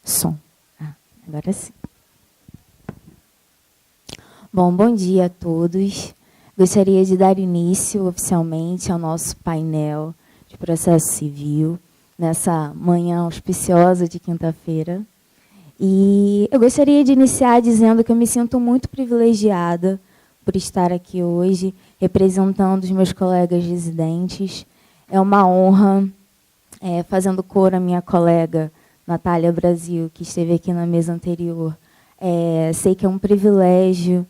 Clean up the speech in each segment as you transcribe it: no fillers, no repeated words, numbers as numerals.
Som. Agora sim. Bom dia a todos. Gostaria de dar início oficialmente ao nosso painel de processo civil, nessa manhã auspiciosa de quinta-feira. E eu gostaria de iniciar dizendo que eu me sinto muito privilegiada por estar aqui hoje, representando os meus colegas residentes. É uma honra, fazendo cor à minha colega Natália Brasil, que esteve aqui na mesa anterior. Sei que é um privilégio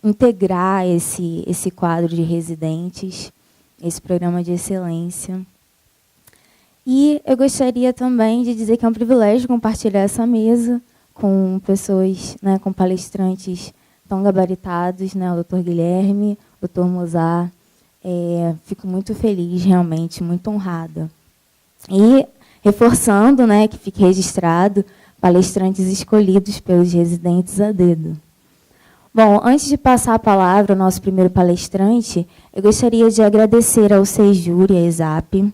integrar esse quadro de residentes, esse programa de excelência. E eu gostaria também de dizer que é um privilégio compartilhar essa mesa com pessoas, com palestrantes tão gabaritados, o doutor Guilherme, o doutor Mozart. Fico muito feliz, realmente, muito honrada. E reforçando, que fique registrado, palestrantes escolhidos pelos residentes a dedo. Bom, antes de passar a palavra ao nosso primeiro palestrante, eu gostaria de agradecer ao Sejur e à ESAP,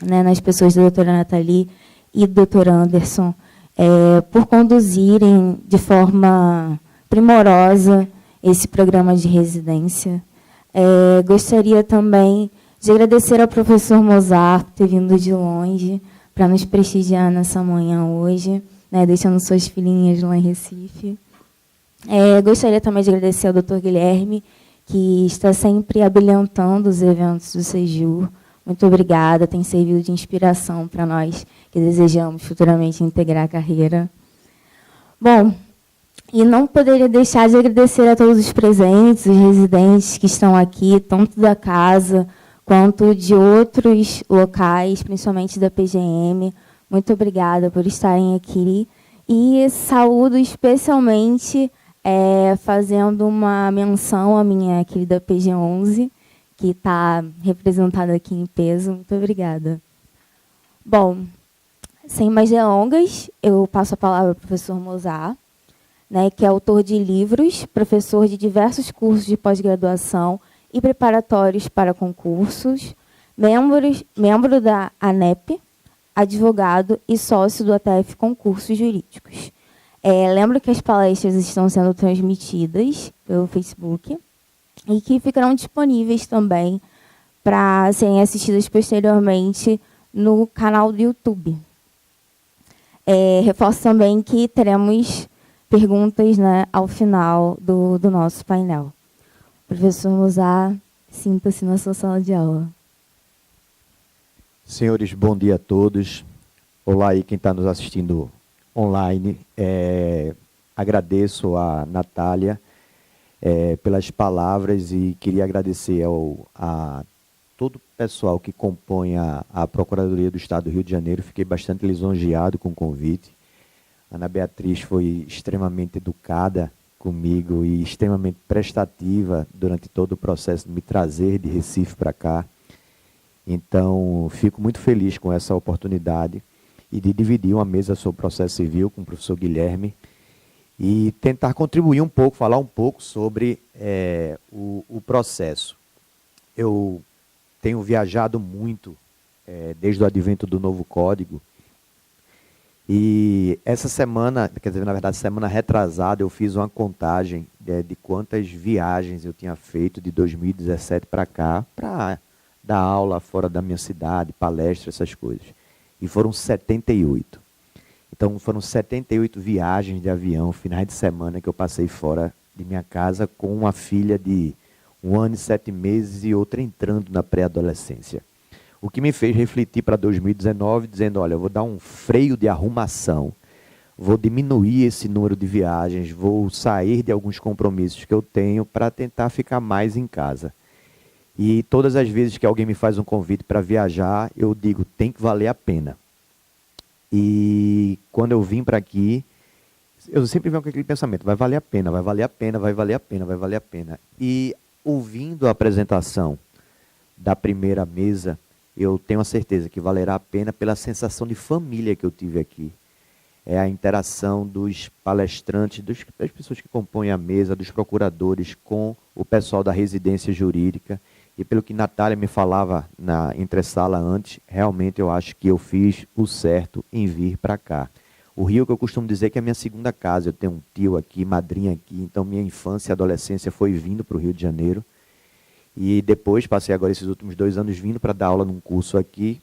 nas pessoas da doutora Nathalie e do doutor Anderson, por conduzirem de forma primorosa esse programa de residência. Gostaria também de agradecer ao professor Mozart por ter vindo de longe para nos prestigiar nessa manhã hoje, deixando suas filhinhas lá em Recife. Gostaria também de agradecer ao doutor Guilherme, que está sempre abrilhantando os eventos do Sejur. Muito obrigada, tem servido de inspiração para nós que desejamos futuramente integrar a carreira. Bom, e não poderia deixar de agradecer a todos os presentes, os residentes que estão aqui, tanto da casa quanto de outros locais, principalmente da PGM. Muito obrigada por estarem aqui. E saúdo especialmente fazendo uma menção à minha querida PG11, que está representada aqui em peso. Muito obrigada. Bom, sem mais delongas, eu passo a palavra ao professor Mozart, que é autor de livros, professor de diversos cursos de pós-graduação e preparatórios para concursos, membro da ANEP, advogado e sócio do ATF Concursos Jurídicos. Lembro que as palestras estão sendo transmitidas pelo Facebook e que ficarão disponíveis também para serem assistidas posteriormente no canal do YouTube. Reforço também que teremos perguntas ao final do nosso painel. Professor Mozart, sinta-se na sua sala de aula. Senhores, bom dia a todos. Olá aí quem está nos assistindo online. Agradeço a Natália pelas palavras e queria agradecer a todo o pessoal que compõe a Procuradoria do Estado do Rio de Janeiro. Fiquei bastante lisonjeado com o convite. Ana Beatriz foi extremamente educada comigo e extremamente prestativa durante todo o processo de me trazer de Recife para cá. Então, fico muito feliz com essa oportunidade e de dividir uma mesa sobre o processo civil com o professor Guilherme e tentar contribuir um pouco, falar um pouco sobre o processo. Eu tenho viajado muito desde o advento do novo código e essa semana, quer dizer, na verdade, semana retrasada, eu fiz uma contagem de quantas viagens eu tinha feito de 2017 para cá, para dar aula fora da minha cidade, palestra, essas coisas. E foram 78. Então, foram 78 viagens de avião, finais de semana, que eu passei fora de minha casa com uma filha de 1 ano e 7 meses e outra entrando na pré-adolescência. O que me fez refletir para 2019, dizendo, olha, eu vou dar um freio de arrumação, vou diminuir esse número de viagens, vou sair de alguns compromissos que eu tenho para tentar ficar mais em casa. E todas as vezes que alguém me faz um convite para viajar, eu digo, tem que valer a pena. E quando eu vim para aqui, eu sempre venho com aquele pensamento, vai valer a pena, vai valer a pena, vai valer a pena, vai valer a pena. E ouvindo a apresentação da primeira mesa, eu tenho a certeza que valerá a pena pela sensação de família que eu tive aqui. É a interação dos palestrantes, das pessoas que compõem a mesa, dos procuradores com o pessoal da residência jurídica. E pelo que Natália me falava na entre-sala antes, realmente eu acho que eu fiz o certo em vir para cá. O Rio, que eu costumo dizer que é a minha segunda casa. Eu tenho um tio aqui, madrinha aqui, então minha infância e adolescência foi vindo para o Rio de Janeiro. E depois passei agora esses últimos 2 anos vindo para dar aula num curso aqui,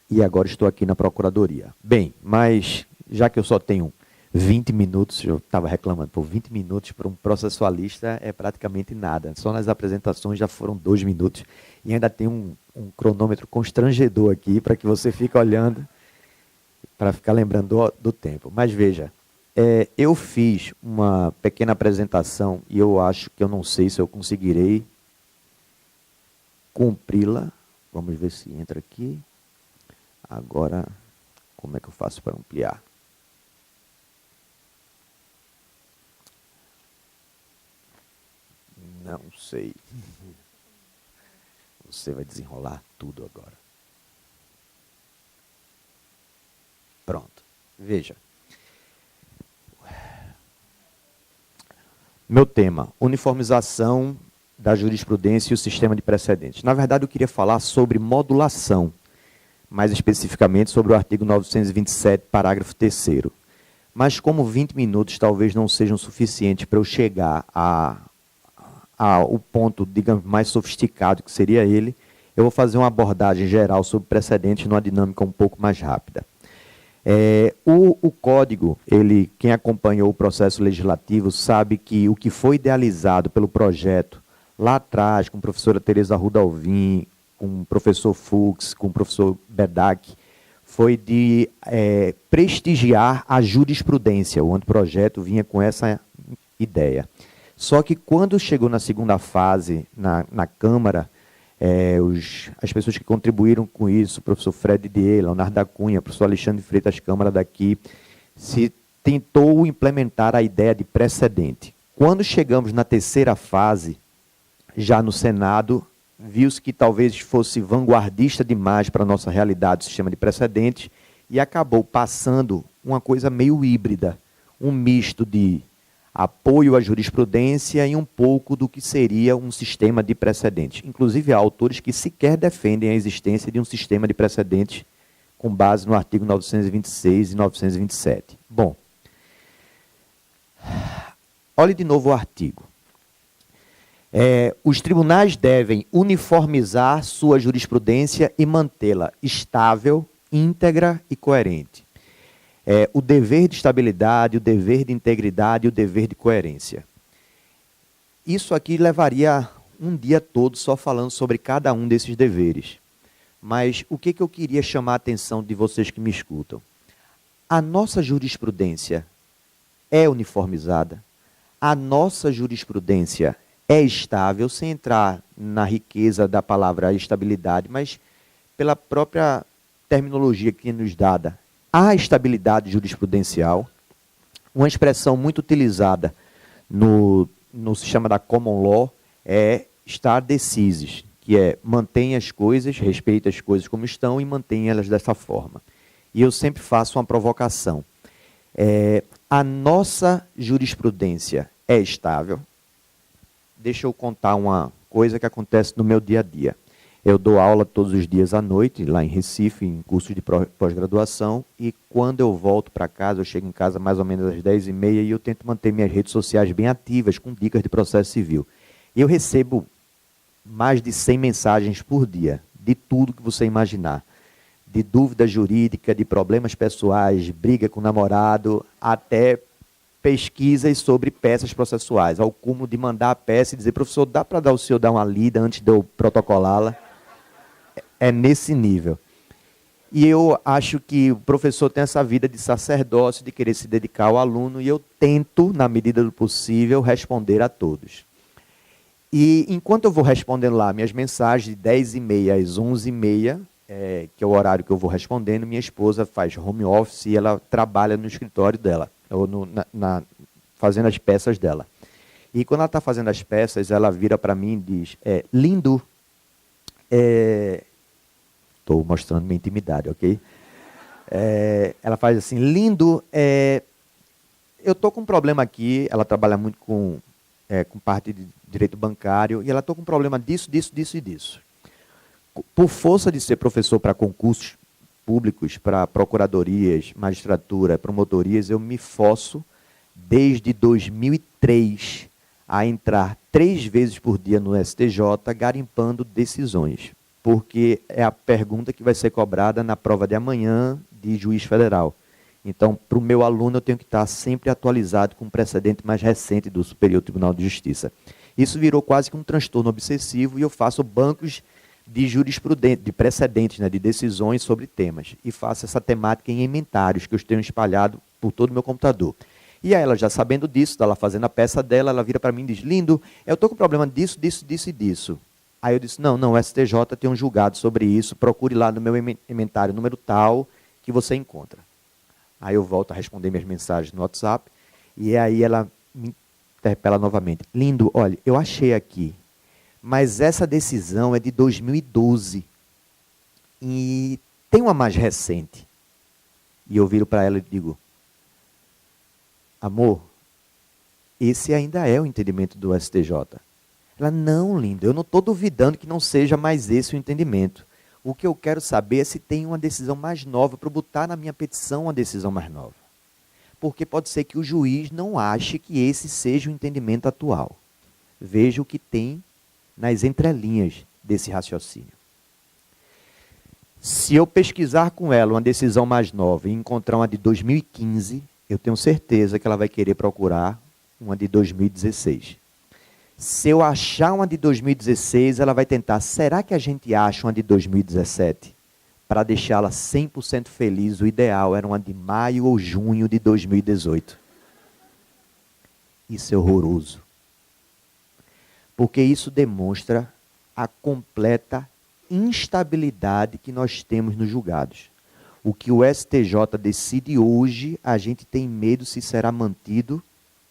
e agora estou aqui na Procuradoria. Bem, mas já que eu só tenho 20 minutos, eu estava reclamando, 20 minutos para um processualista é praticamente nada. Só nas apresentações já foram 2 minutos, e ainda tem um cronômetro constrangedor aqui, para que você fique olhando, para ficar lembrando do tempo. Mas veja, eu fiz uma pequena apresentação, e eu acho que eu não sei se eu conseguirei cumpri-la. Vamos ver se entra aqui. Agora, como é que eu faço para ampliar? Não sei. Você vai desenrolar tudo agora. Pronto. Veja. Meu tema, uniformização da jurisprudência e o sistema de precedentes. Na verdade, eu queria falar sobre modulação, mais especificamente sobre o artigo 927, parágrafo 3º. Mas como 20 minutos talvez não sejam suficientes para eu chegar ao ponto, digamos, mais sofisticado que seria ele, eu vou fazer uma abordagem geral sobre precedentes numa dinâmica um pouco mais rápida. O código, quem acompanhou o processo legislativo sabe que o que foi idealizado pelo projeto lá atrás, com a professora Tereza Arruda Alvim, com o professor Fux, com o professor Bedak, foi de prestigiar a jurisprudência. O anteprojeto vinha com essa ideia. Só que quando chegou na segunda fase, na Câmara, as pessoas que contribuíram com isso, o professor Fred Dier, Leonardo da Cunha, o professor Alexandre Freitas Câmara daqui, se tentou implementar a ideia de precedente. Quando chegamos na terceira fase, já no Senado, viu-se que talvez fosse vanguardista demais para a nossa realidade o sistema de precedentes e acabou passando uma coisa meio híbrida, um misto de apoio à jurisprudência e um pouco do que seria um sistema de precedentes. Inclusive, há autores que sequer defendem a existência de um sistema de precedentes com base no artigo 926 e 927. Bom, olhe de novo o artigo. Os tribunais devem uniformizar sua jurisprudência e mantê-la estável, íntegra e coerente. O dever de estabilidade, o dever de integridade e o dever de coerência. Isso aqui levaria um dia todo só falando sobre cada um desses deveres. Mas o que eu queria chamar a atenção de vocês que me escutam? A nossa jurisprudência é uniformizada, a nossa jurisprudência é estável, sem entrar na riqueza da palavra estabilidade, mas pela própria terminologia que nos dada. Há estabilidade jurisprudencial, uma expressão muito utilizada no sistema da common law é estar decisis, que é mantenha as coisas, respeita as coisas como estão e mantenha elas dessa forma. E eu sempre faço uma provocação. A nossa jurisprudência é estável. Deixa eu contar uma coisa que acontece no meu dia a dia. Eu dou aula todos os dias à noite, lá em Recife, em cursos de pós-graduação, e quando eu volto para casa, eu chego em casa mais ou menos às 10h30 e eu tento manter minhas redes sociais bem ativas, com dicas de processo civil. E eu recebo mais de 100 mensagens por dia, de tudo que você imaginar. De dúvida jurídica, de problemas pessoais, briga com o namorado, até pesquisas sobre peças processuais, ao cúmulo de mandar a peça e dizer, professor, dá para o senhor dar uma lida antes de eu protocolá-la? É nesse nível. E eu acho que o professor tem essa vida de sacerdócio, de querer se dedicar ao aluno, e eu tento, na medida do possível, responder a todos. E enquanto eu vou respondendo lá minhas mensagens, de 10h30 às 11h30, que é o horário que eu vou respondendo, minha esposa faz home office e ela trabalha no escritório dela, ou fazendo as peças dela. E quando ela está fazendo as peças, ela vira para mim e diz, lindo, estou mostrando minha intimidade, ok? Ela faz assim, lindo, eu estou com um problema aqui, ela trabalha muito com parte de direito bancário, e ela estou com um problema disso, disso, disso e disso. Por força de ser professor para concursos públicos para procuradorias, magistratura, promotorias, eu me forço desde 2003 a entrar 3 vezes por dia no STJ garimpando decisões, porque é a pergunta que vai ser cobrada na prova de amanhã de juiz federal. Então, para o meu aluno, eu tenho que estar sempre atualizado com o precedente mais recente do Superior Tribunal de Justiça. Isso virou quase que um transtorno obsessivo e eu faço bancos de jurisprudência, de precedentes, né, de decisões sobre temas. E faço essa temática em ementários que eu tenho espalhado por todo o meu computador. E aí ela, já sabendo disso, está lá fazendo a peça dela, ela vira para mim e diz, Lindo, eu estou com problema disso, disso, disso e disso. Aí eu disse, não, o STJ tem um julgado sobre isso, procure lá no meu ementário número tal que você encontra. Aí eu volto a responder minhas mensagens no WhatsApp, e aí ela me interpela novamente. Lindo, olha, eu achei aqui, mas essa decisão é de 2012, e tem uma mais recente. E eu viro para ela e digo, amor, esse ainda é o entendimento do STJ. Ela, não, Lindo, eu não estou duvidando que não seja mais esse o entendimento. O que eu quero saber é se tem uma decisão mais nova para botar na minha petição uma decisão mais nova. Porque pode ser que o juiz não ache que esse seja o entendimento atual. Veja o que tem nas entrelinhas desse raciocínio. Se eu pesquisar com ela uma decisão mais nova e encontrar uma de 2015, eu tenho certeza que ela vai querer procurar uma de 2016. Se eu achar uma de 2016, ela vai tentar, será que a gente acha uma de 2017? Para deixá-la 100% feliz, o ideal era uma de maio ou junho de 2018. Isso é horroroso. Porque isso demonstra a completa instabilidade que nós temos nos julgados. O que o STJ decide hoje, a gente tem medo se será mantido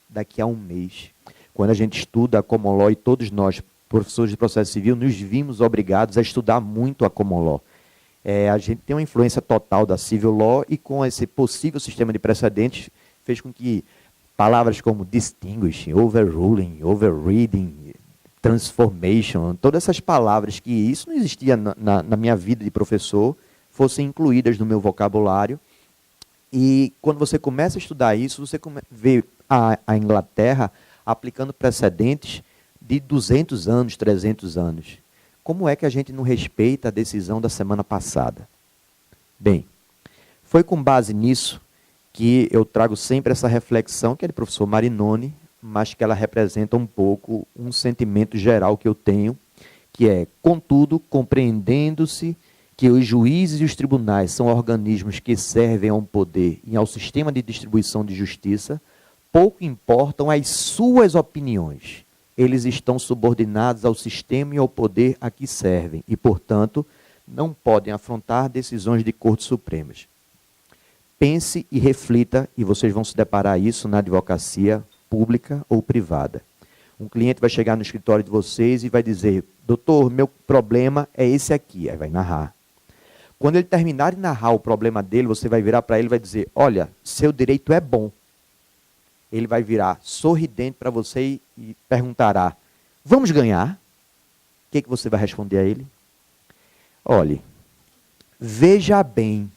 daqui a um mês. Quando a gente estuda a Common Law, e todos nós, professores de processo civil, nos vimos obrigados a estudar muito a Common Law. A gente tem uma influência total da Civil Law e com esse possível sistema de precedentes fez com que palavras como distinguishing, overruling, overreading, transformation, todas essas palavras que isso não existia na minha vida de professor, fossem incluídas no meu vocabulário. E quando você começa a estudar isso, você vê a Inglaterra aplicando precedentes de 200 anos, 300 anos. Como é que a gente não respeita a decisão da semana passada? Bem, foi com base nisso que eu trago sempre essa reflexão, que é do professor Marinoni, mas que ela representa um pouco um sentimento geral que eu tenho, que é, contudo, compreendendo-se que os juízes e os tribunais são organismos que servem ao poder e ao sistema de distribuição de justiça, pouco importam as suas opiniões. Eles estão subordinados ao sistema e ao poder a que servem e, portanto, não podem afrontar decisões de cortes supremas. Pense e reflita, e vocês vão se deparar isso na advocacia pública ou privada. Um cliente vai chegar no escritório de vocês e vai dizer, doutor, meu problema é esse aqui. Aí vai narrar. Quando ele terminar de narrar o problema dele, você vai virar para ele e vai dizer, olha, seu direito é bom. Ele vai virar sorridente para você e perguntará, vamos ganhar? O que você vai responder a ele? Olhe, veja bem.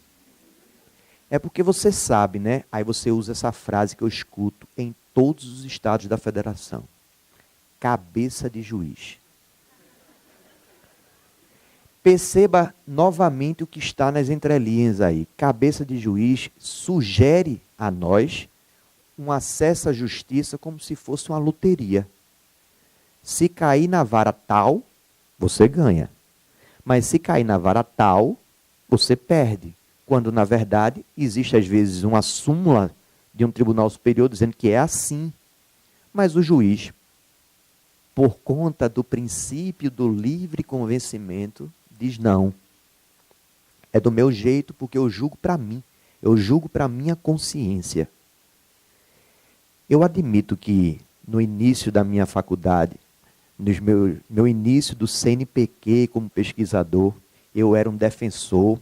É porque você sabe, né? Aí você usa essa frase que eu escuto em todos os estados da federação. Cabeça de juiz. Perceba novamente o que está nas entrelinhas aí. Cabeça de juiz sugere a nós um acesso à justiça como se fosse uma loteria. Se cair na vara tal, você ganha. Mas se cair na vara tal, você perde. Quando, na verdade, existe às vezes uma súmula de um tribunal superior dizendo que é assim. Mas o juiz, por conta do princípio do livre convencimento, diz não. É do meu jeito porque eu julgo para mim. Eu julgo para a minha consciência. Eu admito que no início da minha faculdade, no meu início do CNPq como pesquisador, eu era um defensor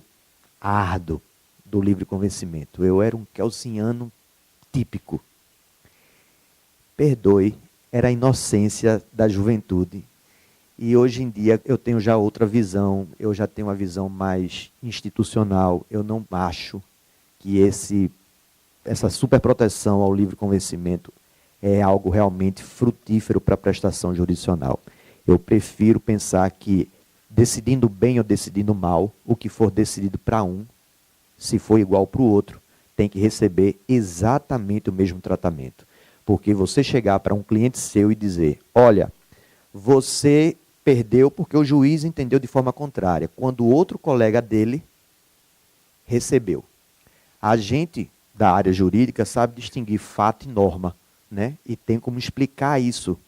árduo do livre convencimento. Eu era um kelsiniano típico. Perdoe, era a inocência da juventude. E hoje em dia eu tenho já outra visão, eu já tenho uma visão mais institucional. Eu não acho que essa superproteção ao livre convencimento é algo realmente frutífero para a prestação jurisdicional. Eu prefiro pensar que, decidindo bem ou decidindo mal, o que for decidido para um, se for igual para o outro, tem que receber exatamente o mesmo tratamento. Porque você chegar para um cliente seu e dizer, olha, você perdeu porque o juiz entendeu de forma contrária, quando o outro colega dele recebeu. A gente da área jurídica sabe distinguir fato e norma, né? E tem como explicar isso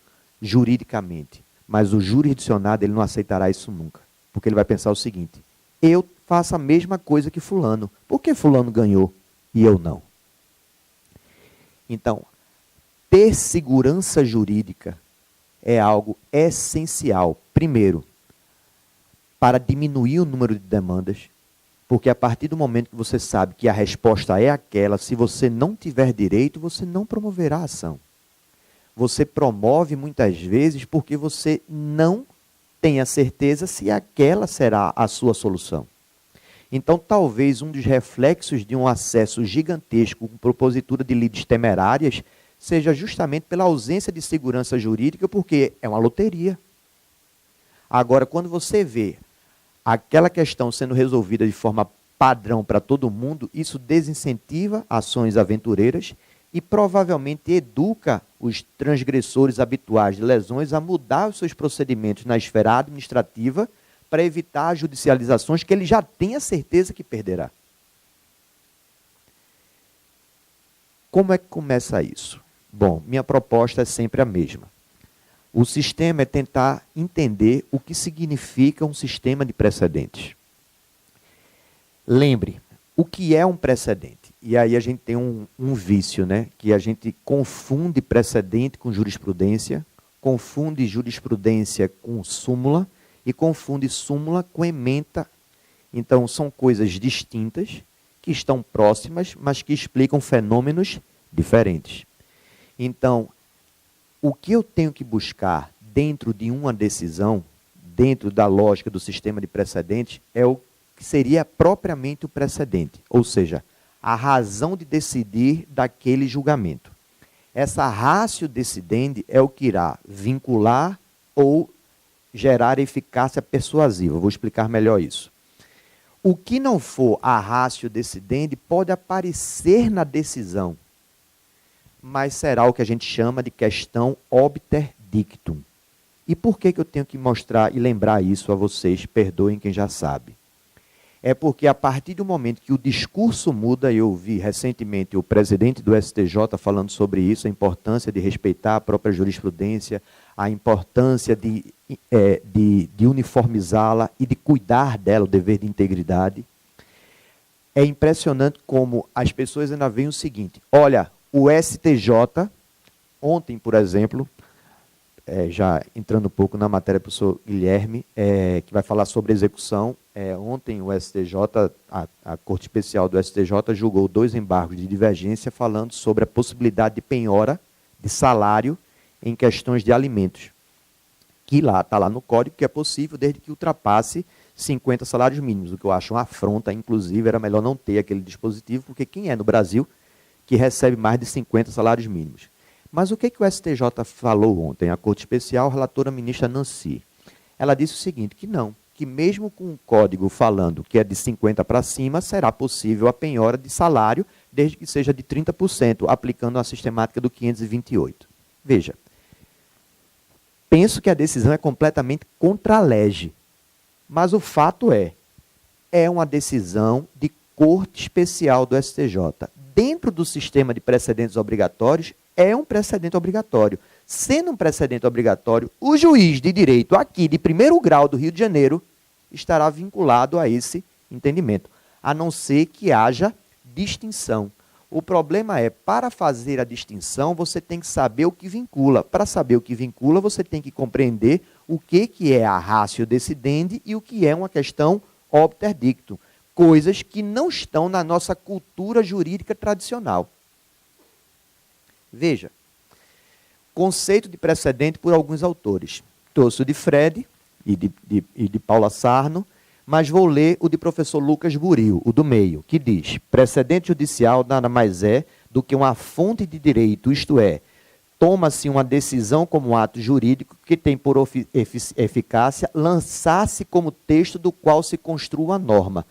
juridicamente. Mas o jurisdicionado ele não aceitará isso nunca. Porque ele vai pensar o seguinte, eu faço a mesma coisa que fulano. Por que fulano ganhou e eu não? Então, ter segurança jurídica é algo essencial, primeiro, para diminuir o número de demandas, porque a partir do momento que você sabe que a resposta é aquela, se você não tiver direito, você não promoverá a ação. Você promove muitas vezes porque você não tem a certeza se aquela será a sua solução. Então, talvez um dos reflexos de um acesso gigantesco com propositura de lides temerárias seja justamente pela ausência de segurança jurídica, porque é uma loteria. Agora, quando você vê aquela questão sendo resolvida de forma padrão para todo mundo, isso desincentiva ações aventureiras e provavelmente educa os transgressores habituais de lesões a mudar os seus procedimentos na esfera administrativa para evitar judicializações que ele já tem a certeza que perderá. Como é que começa isso? Bom, minha proposta é sempre a mesma. O sistema é tentar entender o que significa um sistema de precedentes. Lembre, o que é um precedente? E aí a gente tem um vício, né? Que a gente confunde precedente com jurisprudência, confunde jurisprudência com súmula e confunde súmula com ementa. Então, são coisas distintas, que estão próximas, mas que explicam fenômenos diferentes. Então, o que eu tenho que buscar dentro de uma decisão, dentro da lógica do sistema de precedentes, é o que seria propriamente o precedente, ou seja, a razão de decidir daquele julgamento. Essa ratio decidendi é o que irá vincular ou gerar eficácia persuasiva. Vou explicar melhor isso. O que não for a ratio decidendi pode aparecer na decisão, mas será o que a gente chama de questão obter dictum. E por que eu tenho que mostrar e lembrar isso a vocês? Perdoem quem já sabe. É porque a partir do momento que o discurso muda, eu vi recentemente o presidente do STJ falando sobre isso, a importância de respeitar a própria jurisprudência, a importância de uniformizá-la e de cuidar dela, o dever de integridade. É impressionante como as pessoas ainda veem o seguinte, olha, o STJ, ontem, por exemplo, já entrando um pouco na matéria do professor Guilherme, que vai falar sobre execução, ontem o STJ, a Corte Especial do STJ, julgou 2 embargos de divergência falando sobre a possibilidade de penhora de salário em questões de alimentos. Que está lá no código que é possível desde que ultrapasse 50 salários mínimos, o que eu acho uma afronta, inclusive era melhor não ter aquele dispositivo, porque quem é no Brasil que recebe mais de 50 salários mínimos? Mas o que o STJ falou ontem? A Corte Especial, a relatora ministra Nancy, ela disse o seguinte, que não, que mesmo com o código falando que é de 50 para cima, será possível a penhora de salário, desde que seja de 30%, aplicando a sistemática do 528. Veja, penso que a decisão é completamente contra a lege, mas o fato é uma decisão de Corte Especial do STJ. Dentro do sistema de precedentes obrigatórios, é um precedente obrigatório. Sendo um precedente obrigatório, o juiz de direito aqui de primeiro grau do Rio de Janeiro estará vinculado a esse entendimento, a não ser que haja distinção. O problema é, para fazer a distinção, você tem que saber o que vincula. Para saber o que vincula, você tem que compreender o que é a ratio decidendi e o que é uma questão obter dictum. Coisas que não estão na nossa cultura jurídica tradicional. Veja, conceito de precedente por alguns autores. Trouxe o de Fred, e de Paula Sarno, mas vou ler o de professor Lucas Buril, o do meio, que diz: precedente judicial nada mais é do que uma fonte de direito, isto é, toma-se uma decisão como ato jurídico que tem por eficácia lançar-se como texto do qual se construa a norma.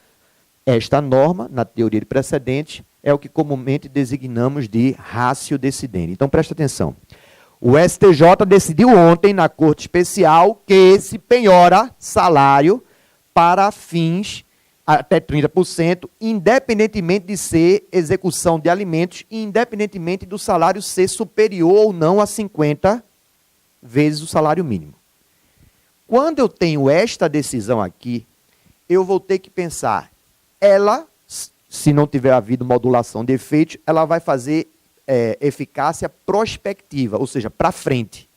Esta norma, na teoria de precedente, é o que comumente designamos de ratio decidere. Então, presta atenção. O STJ decidiu ontem, na Corte Especial, que se penhora salário para fins até 30%, independentemente de ser execução de alimentos e independentemente do salário ser superior ou não a 50 vezes o salário mínimo. Quando eu tenho esta decisão aqui, eu vou ter que pensar, ela, se não tiver havido modulação de efeitos, ela vai fazer eficácia prospectiva, ou seja, para frente.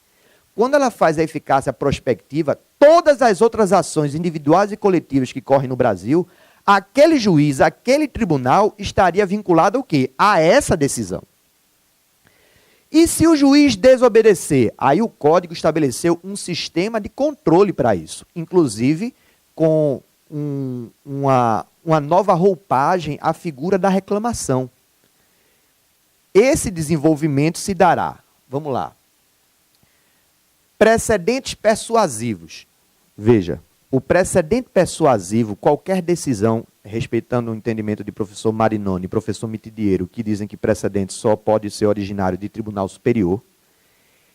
Quando ela faz a eficácia prospectiva, todas as outras ações individuais e coletivas que correm no Brasil, aquele juiz, aquele tribunal estaria vinculado ao quê? A essa decisão. E se o juiz desobedecer? Aí o Código estabeleceu um sistema de controle para isso, inclusive com uma nova roupagem à figura da reclamação. Esse desenvolvimento se dará, vamos lá, precedentes persuasivos. Veja, o precedente persuasivo, qualquer decisão, respeitando o entendimento de professor Marinoni e professor Mitidiero, que dizem que precedente só pode ser originário de tribunal superior,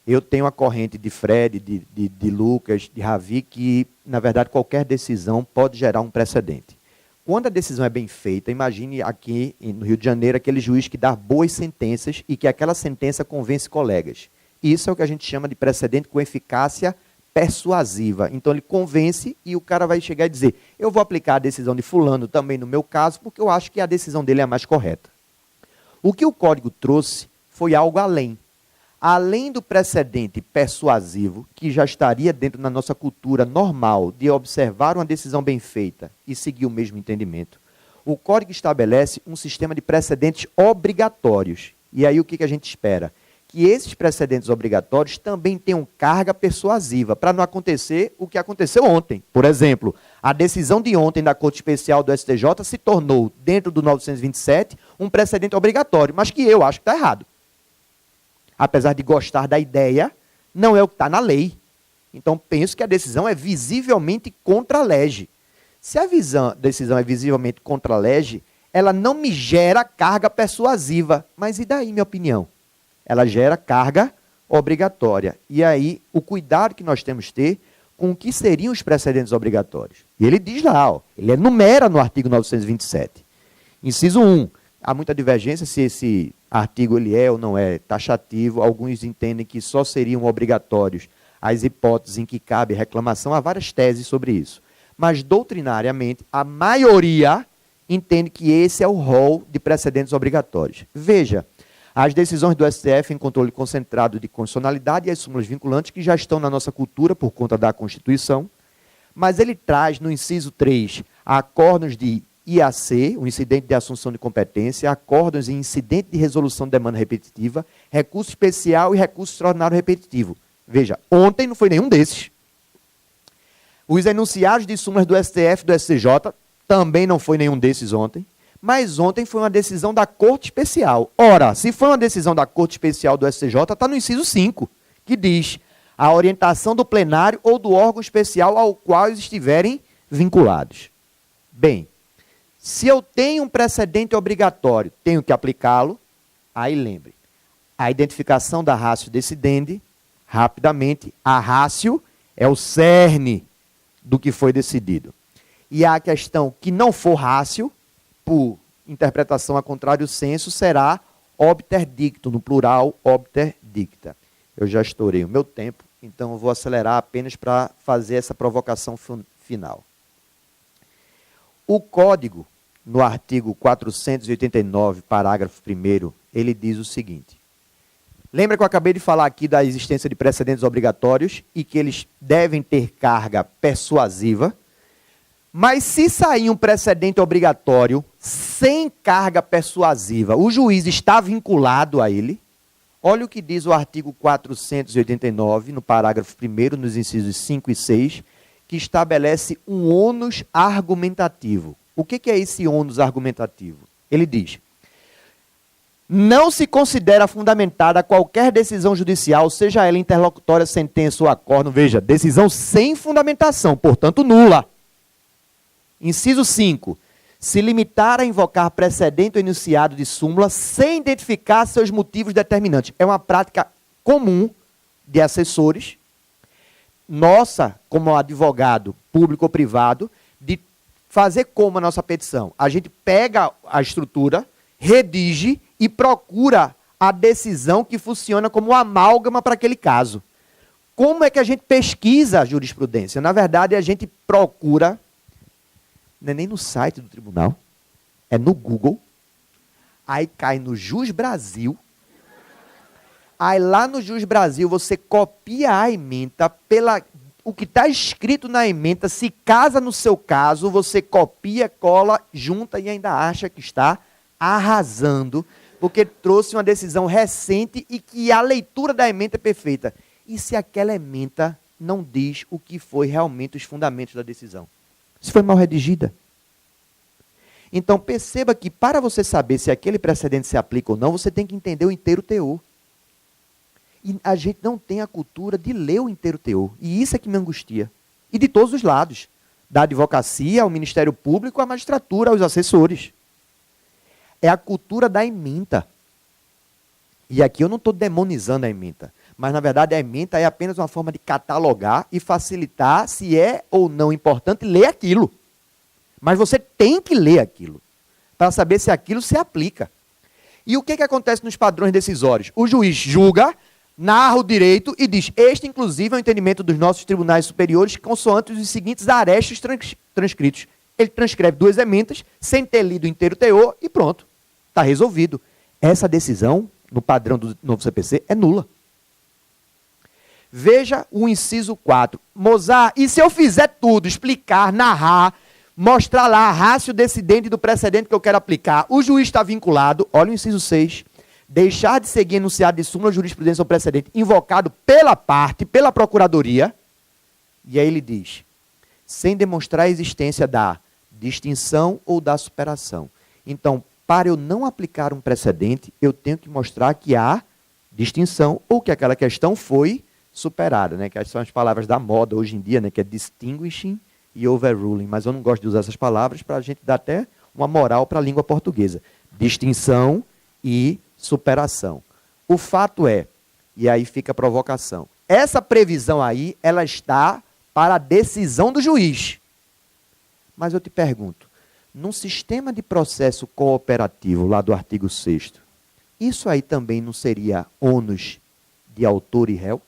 eu tenho a corrente de Fred, de Lucas, de Ravi, que, na verdade, qualquer decisão pode gerar um precedente. Quando a decisão é bem feita, imagine aqui no Rio de Janeiro aquele juiz que dá boas sentenças e que aquela sentença convence colegas. Isso é o que a gente chama de precedente com eficácia persuasiva. Então ele convence e o cara vai chegar e dizer, eu vou aplicar a decisão de fulano também no meu caso, porque eu acho que a decisão dele é a mais correta. O que o Código trouxe foi algo além. Além do precedente persuasivo, que já estaria dentro da nossa cultura normal de observar uma decisão bem feita e seguir o mesmo entendimento, o Código estabelece um sistema de precedentes obrigatórios. E aí o que a gente espera? Que esses precedentes obrigatórios também tenham carga persuasiva, para não acontecer o que aconteceu ontem. Por exemplo, a decisão de ontem da Corte Especial do STJ se tornou, dentro do 927, um precedente obrigatório, mas que eu acho que está errado. Apesar de gostar da ideia, não é o que está na lei. Então, penso que a decisão é visivelmente contra a lege. Se a decisão é visivelmente contra a lege, ela não me gera carga persuasiva. Mas e daí, minha opinião? Ela gera carga obrigatória. E aí, o cuidado que nós temos que ter com o que seriam os precedentes obrigatórios. E ele diz lá, ó, ele enumera no artigo 927. Inciso 1. Há muita divergência se esse artigo ele é ou não é taxativo. Alguns entendem que só seriam obrigatórios as hipóteses em que cabe reclamação. Há várias teses sobre isso. Mas, doutrinariamente, a maioria entende que esse é o rol de precedentes obrigatórios. Veja, as decisões do STF em controle concentrado de constitucionalidade e as súmulas vinculantes que já estão na nossa cultura por conta da Constituição, mas ele traz no inciso 3 acordos de IAC, o incidente de assunção de competência, acordos em incidente de resolução de demanda repetitiva, recurso especial e recurso extraordinário repetitivo. Veja, ontem não foi nenhum desses. Os enunciados de súmulas do STF e do STJ também não foi nenhum desses ontem, mas ontem foi uma decisão da Corte Especial. Ora, se foi uma decisão da Corte Especial do STJ, está no inciso 5, que diz a orientação do plenário ou do órgão especial ao qual eles estiverem vinculados. Bem, se eu tenho um precedente obrigatório, tenho que aplicá-lo, aí lembre, a identificação da ratio decidendi, rapidamente, a ratio é o cerne do que foi decidido. E a questão que não for ratio, por interpretação a contrário senso, será obter dicto, no plural, obter dicta. Eu já estourei o meu tempo, então eu vou acelerar apenas para fazer essa provocação final. O Código, no artigo 489, parágrafo 1º, ele diz o seguinte. Lembra que eu acabei de falar aqui da existência de precedentes obrigatórios e que eles devem ter carga persuasiva? Mas se sair um precedente obrigatório sem carga persuasiva, o juiz está vinculado a ele? Olha o que diz o artigo 489, no parágrafo 1º, nos incisos 5 e 6, que estabelece um ônus argumentativo. O que é esse ônus argumentativo? Ele diz: não se considera fundamentada qualquer decisão judicial, seja ela interlocutória, sentença ou acórdão, veja, decisão sem fundamentação, portanto nula. Inciso 5. Se limitar a invocar precedente ou enunciado de súmula sem identificar seus motivos determinantes. É uma prática comum de assessores, nossa, como advogado público ou privado, de fazer como a nossa petição. A gente pega a estrutura, redige e procura a decisão que funciona como amálgama para aquele caso. Como é que a gente pesquisa a jurisprudência? Na verdade, a gente procura, não é nem no site do tribunal, é no Google, aí cai no Jus Brasil, aí lá no Jus Brasil você copia a ementa, o que está escrito na ementa, se casa no seu caso, você copia, cola, junta e ainda acha que está arrasando, porque trouxe uma decisão recente e que a leitura da ementa é perfeita. E se aquela ementa não diz o que foi realmente os fundamentos da decisão? Se foi mal redigida. Então perceba que para você saber se aquele precedente se aplica ou não, você tem que entender o inteiro teor. E a gente não tem a cultura de ler o inteiro teor. E isso é que me angustia. E de todos os lados. Da advocacia, ao Ministério Público, à magistratura, aos assessores. É a cultura da ementa. E aqui eu não estou demonizando a ementa. Mas, na verdade, a ementa é apenas uma forma de catalogar e facilitar se é ou não importante ler aquilo. Mas você tem que ler aquilo para saber se aquilo se aplica. E o que acontece nos padrões decisórios? O juiz julga, narra o direito e diz: este, inclusive, é o entendimento dos nossos tribunais superiores, consoante os seguintes arestos transcritos. Ele transcreve 2 ementas, sem ter lido o inteiro teor, e pronto. Está resolvido. Essa decisão, no padrão do novo CPC, é nula. Veja o inciso 4. Mozart, e se eu fizer tudo, explicar, narrar, mostrar lá a ratio decidente do precedente que eu quero aplicar, o juiz está vinculado, olha o inciso 6, deixar de seguir enunciado de súmula, jurisprudência ou precedente invocado pela parte, pela procuradoria, e aí ele diz, sem demonstrar a existência da distinção ou da superação. Então, para eu não aplicar um precedente, eu tenho que mostrar que há distinção ou que aquela questão foi superada, né? Que são as palavras da moda hoje em dia, né? Que é distinguishing e overruling. Mas eu não gosto de usar essas palavras para a gente dar até uma moral para a língua portuguesa. Distinção e superação. O fato é, e aí fica a provocação, essa previsão aí, ela está para a decisão do juiz. Mas eu te pergunto, num sistema de processo cooperativo, lá do artigo 6º, isso aí também não seria ônus de autor e réu?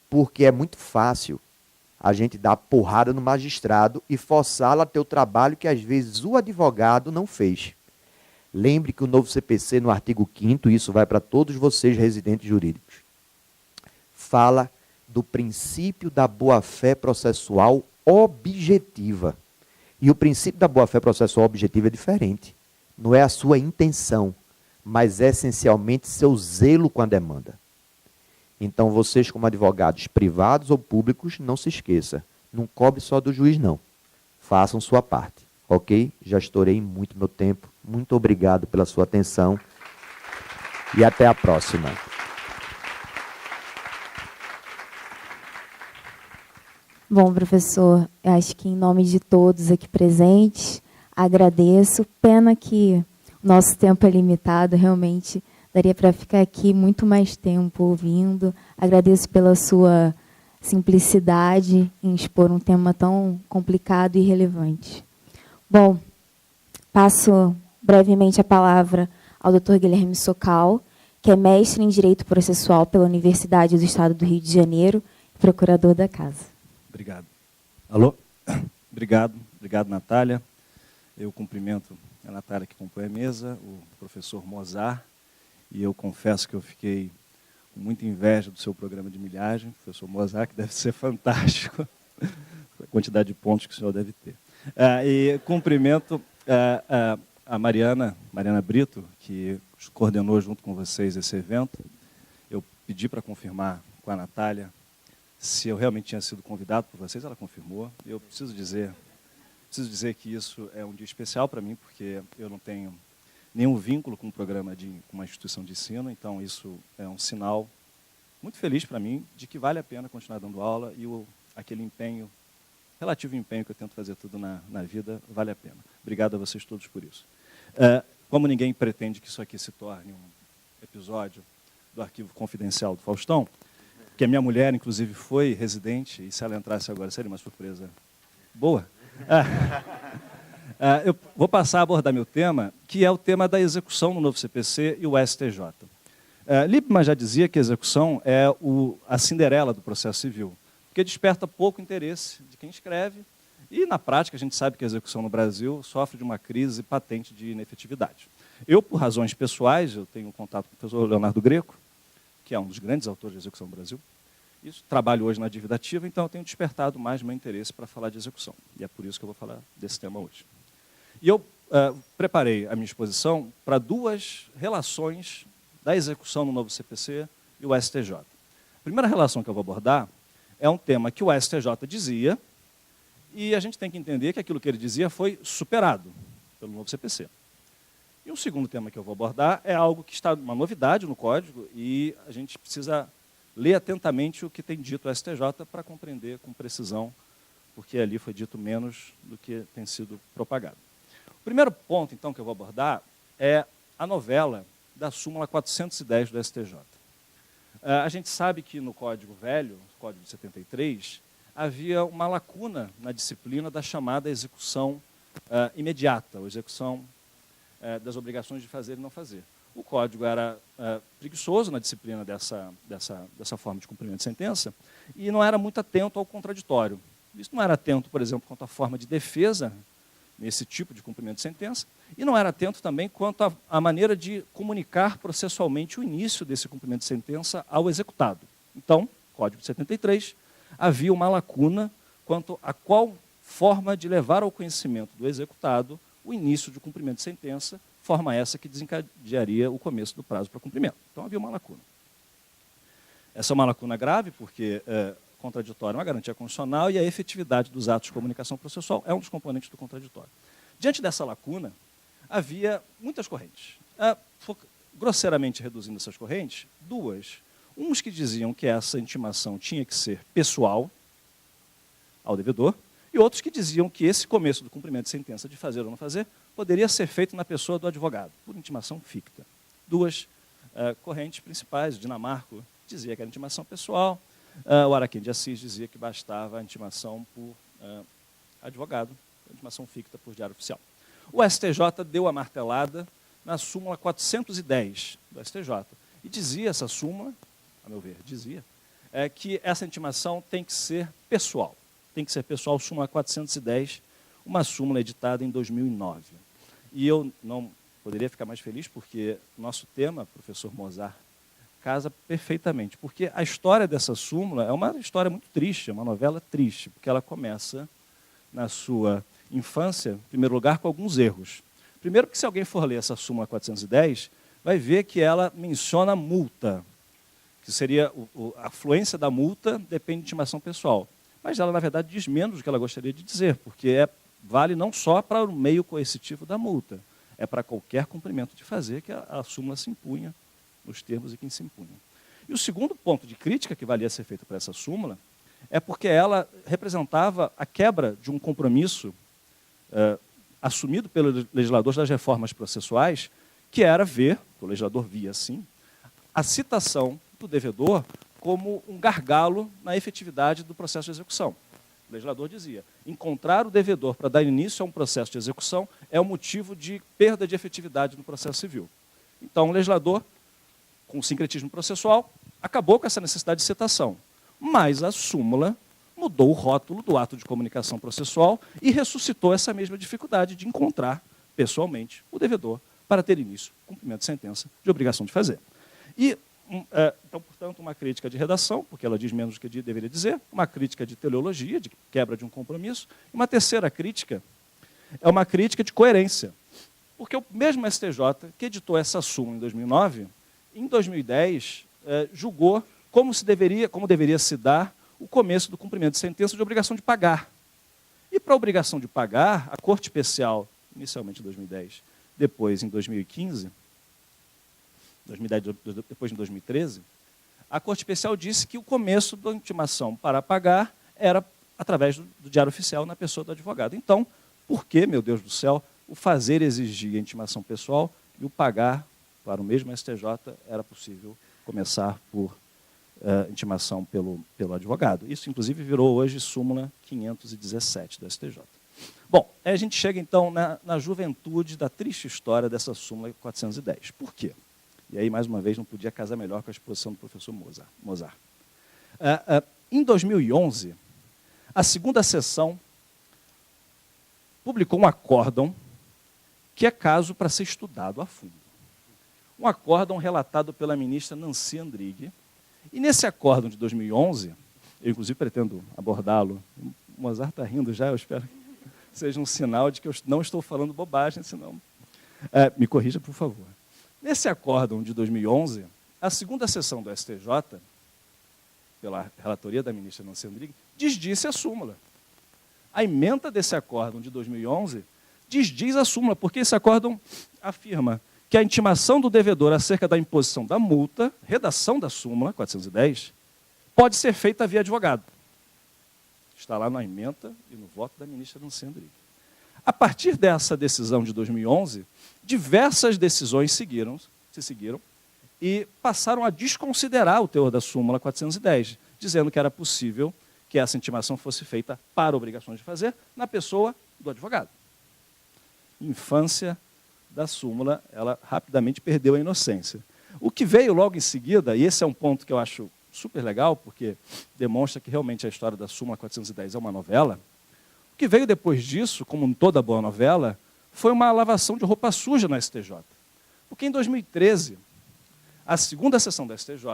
Porque é muito fácil a gente dar porrada no magistrado e forçá-lo a ter o trabalho que às vezes o advogado não fez. Lembre que o novo CPC, no artigo 5º, isso vai para todos vocês residentes jurídicos, fala do princípio da boa-fé processual objetiva. E o princípio da boa-fé processual objetiva é diferente. Não é a sua intenção, mas é essencialmente seu zelo com a demanda. Então, vocês como advogados privados ou públicos, não se esqueça, não cobre só do juiz, não. Façam sua parte, ok? Já estourei muito meu tempo. Muito obrigado pela sua atenção e até a próxima. Bom, professor, eu acho que em nome de todos aqui presentes, agradeço. Pena que o nosso tempo é limitado, realmente daria para ficar aqui muito mais tempo ouvindo. Agradeço pela sua simplicidade em expor um tema tão complicado e relevante. Bom, passo brevemente a palavra ao Dr. Guilherme Socal, que é mestre em Direito Processual pela Universidade do Estado do Rio de Janeiro e procurador da Casa. Obrigado. Alô? Obrigado, Natália. Eu cumprimento a Natália que compõe a mesa, o professor Mozart, e eu confesso que eu fiquei com muita inveja do seu programa de milhagem, professor Mozart, que deve ser fantástico, a quantidade de pontos que o senhor deve ter. E cumprimento a Mariana Brito, que coordenou junto com vocês esse evento. Eu pedi para confirmar com a Natália se eu realmente tinha sido convidado por vocês, ela confirmou. Eu preciso dizer que isso é um dia especial para mim, porque eu não tenho nenhum vínculo com um programa, com uma instituição de ensino, então isso é um sinal muito feliz para mim de que vale a pena continuar dando aula e aquele empenho, relativo empenho que eu tento fazer tudo na vida, vale a pena. Obrigado a vocês todos por isso. Como ninguém pretende que isso aqui se torne um episódio do Arquivo Confidencial do Faustão, que a minha mulher, inclusive, foi residente, e se ela entrasse agora, seria uma surpresa boa. Eu vou passar a abordar meu tema, que é o tema da execução no novo CPC e o STJ. Lippmann já dizia que a execução é a Cinderela do processo civil, porque desperta pouco interesse de quem escreve, e, na prática, a gente sabe que a execução no Brasil sofre de uma crise patente de inefetividade. Eu, por razões pessoais, eu tenho contato com o professor Leonardo Greco, que é um dos grandes autores de execução no Brasil. Trabalho hoje na dívida ativa, então eu tenho despertado mais meu interesse para falar de execução. E é por isso que eu vou falar desse tema hoje. E eu preparei a minha exposição para duas relações da execução no novo CPC e o STJ. A primeira relação que eu vou abordar é um tema que o STJ dizia, e a gente tem que entender que aquilo que ele dizia foi superado pelo novo CPC. E um segundo tema que eu vou abordar é algo que está uma novidade no Código, e a gente precisa ler atentamente o que tem dito o STJ para compreender com precisão, porque ali foi dito menos do que tem sido propagado. O primeiro ponto, então, que eu vou abordar é a novela da súmula 410 do STJ. A gente sabe que no Código Velho, Código de 73, havia uma lacuna na disciplina da chamada execução imediata, ou execução das obrigações de fazer e não fazer. O Código era preguiçoso na disciplina dessa forma de cumprimento de sentença e não era muito atento ao contraditório. Isso não era atento, por exemplo, quanto à forma de defesa nesse tipo de cumprimento de sentença, e não era atento também quanto à maneira de comunicar processualmente o início desse cumprimento de sentença ao executado. Então, Código de 73, havia uma lacuna quanto a qual forma de levar ao conhecimento do executado o início de cumprimento de sentença, forma essa que desencadearia o começo do prazo para cumprimento. Então, havia uma lacuna. Essa é uma lacuna grave, porque contraditório é uma garantia constitucional e a efetividade dos atos de comunicação processual é um dos componentes do contraditório. Diante dessa lacuna, havia muitas correntes. Grosseiramente reduzindo essas correntes, duas. Uns que diziam que essa intimação tinha que ser pessoal ao devedor, e outros que diziam que esse começo do cumprimento de sentença de fazer ou não fazer poderia ser feito na pessoa do advogado, por intimação ficta. Duas correntes principais, o Dinamarco dizia que era intimação pessoal, o Araquém de Assis dizia que bastava a intimação por advogado, a intimação ficta por diário oficial. O STJ deu a martelada na súmula 410 do STJ, e dizia essa súmula, a meu ver, dizia, que essa intimação tem que ser pessoal. Tem que ser pessoal, súmula 410, uma súmula editada em 2009. E eu não poderia ficar mais feliz, porque nosso tema, professor Mozart, casa perfeitamente. Porque a história dessa súmula é uma história muito triste, é uma novela triste, porque ela começa na sua infância, em primeiro lugar, com alguns erros. Primeiro, porque se alguém for ler essa súmula 410, vai ver que ela menciona multa, que seria a fluência da multa depende de intimação pessoal. Mas ela, na verdade, diz menos do que ela gostaria de dizer, porque vale não só para o meio coercitivo da multa, é para qualquer cumprimento de fazer que a súmula se impunha nos termos em que se impunha. E o segundo ponto de crítica que valia ser feito para essa súmula é porque ela representava a quebra de um compromisso assumido pelos legisladores das reformas processuais, que era ver, o legislador via assim, a citação do devedor como um gargalo na efetividade do processo de execução. O legislador dizia, encontrar o devedor para dar início a um processo de execução é um motivo de perda de efetividade no processo civil. Então, o legislador, com o sincretismo processual, acabou com essa necessidade de citação. Mas a súmula mudou o rótulo do ato de comunicação processual e ressuscitou essa mesma dificuldade de encontrar pessoalmente o devedor para ter início o cumprimento de sentença de obrigação de fazer. E, então, portanto, uma crítica de redação, porque ela diz menos do que deveria dizer, uma crítica de teleologia, de quebra de um compromisso, e uma terceira crítica é uma crítica de coerência, porque o mesmo STJ, que editou essa súmula em 2009, em 2010, julgou como deveria se dar o começo do cumprimento de sentença de obrigação de pagar. E para a obrigação de pagar, a Corte Especial, inicialmente em 2010, depois em 2015, depois em 2013, a Corte Especial disse que o começo da intimação para pagar era através do diário oficial na pessoa do advogado. Então, por que, meu Deus do céu, o fazer exigia a intimação pessoal e o pagar para o mesmo STJ era possível começar por intimação pelo advogado? Isso, inclusive, virou hoje súmula 517 do STJ. Bom, aí a gente chega, então, na juventude da triste história dessa súmula 410. Por quê? E aí, mais uma vez, não podia casar melhor com a exposição do professor Mozart. Em 2011, a segunda sessão publicou um acórdão que é caso para ser estudado a fundo. Um acórdão relatado pela ministra Nancy Andrighi. E nesse acórdão de 2011, eu inclusive pretendo abordá-lo, o Mozart está rindo já, eu espero que seja um sinal de que eu não estou falando bobagem, senão me corrija, por favor. Nesse acórdão de 2011, a segunda sessão do STJ, pela relatoria da ministra Nancy Andrighi, desdisse a súmula. A ementa desse acórdão de 2011 desdiz a súmula, porque esse acórdão afirma que a intimação do devedor acerca da imposição da multa, redação da súmula 410, pode ser feita via advogado. Está lá na ementa e no voto da ministra Nancy Andrighi. A partir dessa decisão de 2011, diversas decisões se seguiram e passaram a desconsiderar o teor da súmula 410, dizendo que era possível que essa intimação fosse feita para obrigações de fazer na pessoa do advogado. Infância da súmula, ela rapidamente perdeu a inocência. O que veio logo em seguida, e esse é um ponto que eu acho super legal, porque demonstra que realmente a história da súmula 410 é uma novela, o que veio depois disso, como toda boa novela, foi uma lavação de roupa suja no STJ. Porque em 2013, a segunda sessão da STJ,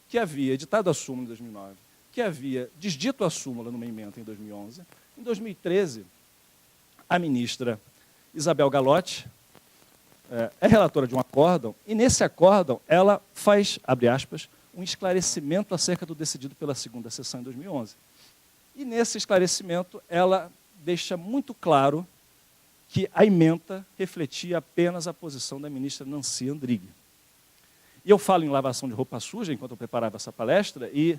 que havia editado a súmula em 2009, que havia desdito a súmula numa ementa em 2011, em 2013, a ministra Isabel Galotti é relatora de um acórdão, e nesse acórdão ela faz, abre aspas, um esclarecimento acerca do decidido pela segunda sessão em 2011. E nesse esclarecimento ela deixa muito claro que a ementa refletia apenas a posição da ministra Nancy Andrighi. E eu falo em lavação de roupa suja enquanto eu preparava essa palestra, e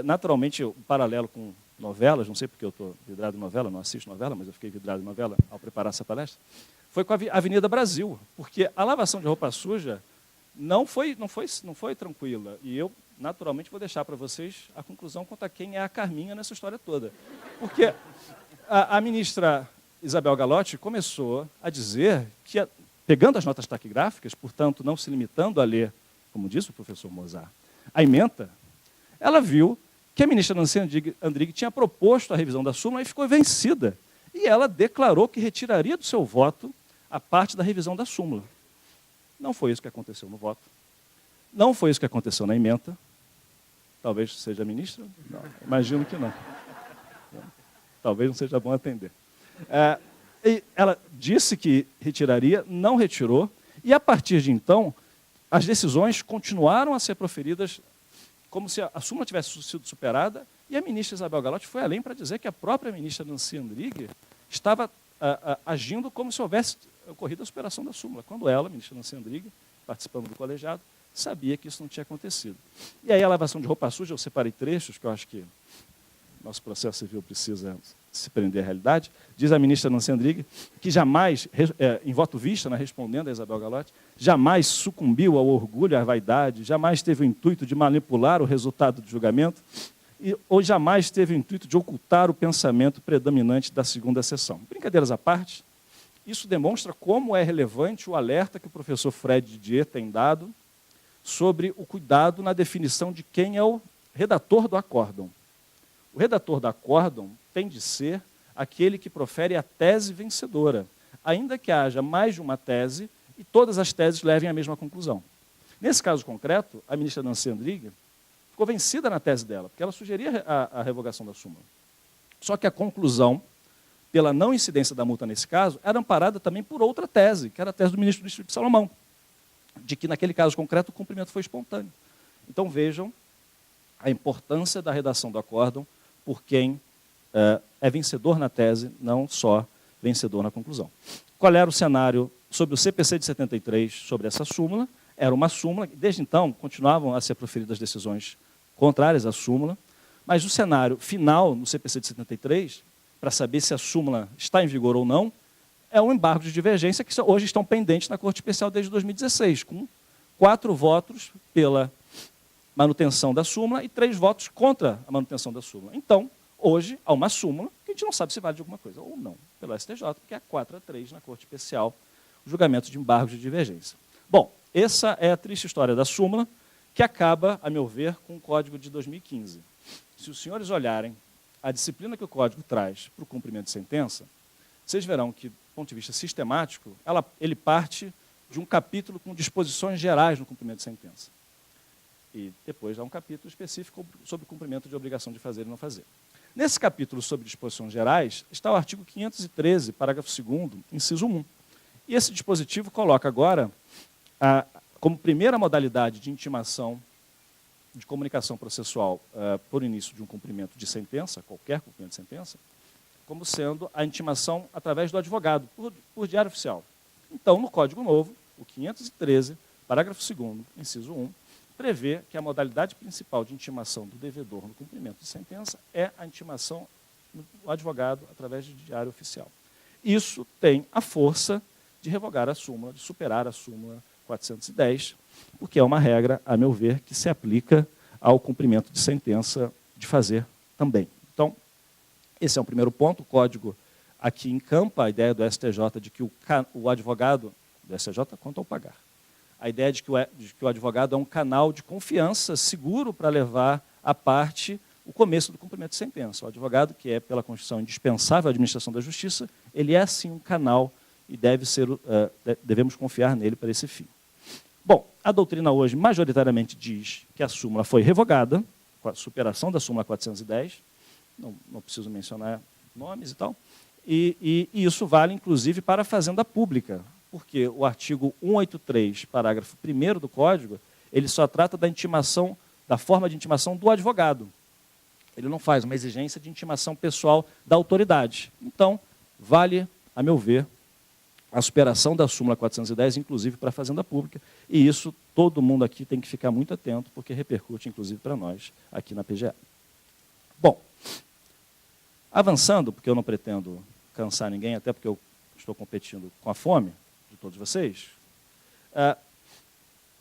naturalmente, o paralelo com novelas, não sei porque eu estou vidrado em novela, não assisto novela, mas eu fiquei vidrado em novela ao preparar essa palestra, foi com a Avenida Brasil, porque a lavação de roupa suja não foi tranquila. E eu, naturalmente, vou deixar para vocês a conclusão quanto a quem é a Carminha nessa história toda. Porque a ministra Isabel Galotti começou a dizer que, pegando as notas taquigráficas, portanto, não se limitando a ler, como disse o professor Mozart, a ementa, ela viu que a ministra Nancy Andrighi tinha proposto a revisão da súmula e ficou vencida. E ela declarou que retiraria do seu voto a parte da revisão da súmula. Não foi isso que aconteceu no voto. Não foi isso que aconteceu na ementa. Talvez seja a ministra? Não, imagino que não. Talvez não seja bom atender. E ela disse que retiraria, não retirou, e a partir de então, as decisões continuaram a ser proferidas como se a súmula tivesse sido superada, e a ministra Isabel Galotti foi além para dizer que a própria ministra Nancy Andrighi estava agindo como se houvesse ocorrido a superação da súmula, quando ela, a ministra Nancy Andrighi, participando do colegiado, sabia que isso não tinha acontecido. E aí a lavação de roupa suja, eu separei trechos, que eu acho que nosso processo civil precisa se prender à realidade. Diz a ministra Nancy Andrighi que jamais, em voto vista, respondendo a Isabel Galotti, jamais sucumbiu ao orgulho, à vaidade, jamais teve o intuito de manipular o resultado do julgamento, ou jamais teve o intuito de ocultar o pensamento predominante da segunda sessão. Brincadeiras à parte, isso demonstra como é relevante o alerta que o professor Fred Didier tem dado sobre o cuidado na definição de quem é o redator do acórdão. O redator do acórdão tem de ser aquele que profere a tese vencedora, ainda que haja mais de uma tese e todas as teses levem à mesma conclusão. Nesse caso concreto, a ministra Nancy Andrighi ficou vencida na tese dela, porque ela sugeria a revogação da súmula. Só que a conclusão, pela não incidência da multa nesse caso, era amparada também por outra tese, que era a tese do ministro do Distrito de Salomão, de que naquele caso concreto o cumprimento foi espontâneo. Então vejam a importância da redação do acórdão por quem é vencedor na tese, não só vencedor na conclusão. Qual era o cenário sobre o CPC de 73, sobre essa súmula? Era uma súmula, desde então continuavam a ser proferidas decisões contrárias à súmula, mas o cenário final no CPC de 73, para saber se a súmula está em vigor ou não, é um embargo de divergência que hoje estão pendentes na Corte Especial desde 2016, com 4 votos pela manutenção da súmula e 3 votos contra a manutenção da súmula. Então, hoje, há uma súmula que a gente não sabe se vale de alguma coisa ou não, pelo STJ, porque é 4-3 na Corte Especial, o julgamento de embargo de divergência. Bom, essa é a triste história da súmula, que acaba, a meu ver, com o Código de 2015. Se os senhores olharem a disciplina que o Código traz para o cumprimento de sentença, vocês verão que, do ponto de vista sistemático, ele parte de um capítulo com disposições gerais no cumprimento de sentença. E depois há um capítulo específico sobre o cumprimento de obrigação de fazer e não fazer. Nesse capítulo sobre disposições gerais, está o artigo 513, parágrafo 2º, inciso 1. E esse dispositivo coloca agora, como primeira modalidade de intimação de comunicação processual por início de um cumprimento de sentença, qualquer cumprimento de sentença, como sendo a intimação através do advogado, por diário oficial. Então, no Código Novo, o 513, parágrafo 2º, inciso 1, prevê que a modalidade principal de intimação do devedor no cumprimento de sentença é a intimação do advogado através de diário oficial. Isso tem a força de revogar a súmula, de superar a súmula 410, porque é uma regra, a meu ver, que se aplica ao cumprimento de sentença de fazer também. Então, esse é o primeiro ponto. O Código aqui encampa a ideia do STJ de que o advogado, do STJ quanto ao pagar, a ideia de que o advogado é um canal de confiança seguro para levar à parte o começo do cumprimento de sentença. O advogado, que é, pela Constituição, indispensável à administração da justiça, ele é, sim, um canal e devemos confiar nele para esse fim. Bom, a doutrina hoje majoritariamente diz que a súmula foi revogada, com a superação da súmula 410, não preciso mencionar nomes e tal, e isso vale, inclusive, para a fazenda pública, porque o artigo 183, parágrafo 1º do Código, ele só trata da intimação, da forma de intimação do advogado. Ele não faz uma exigência de intimação pessoal da autoridade. Então, vale, a meu ver, a superação da súmula 410, inclusive para a fazenda pública, e isso todo mundo aqui tem que ficar muito atento, porque repercute, inclusive, para nós, aqui na PGE. Bom, avançando, porque eu não pretendo cansar ninguém, até porque eu estou competindo com a fome de todos vocês,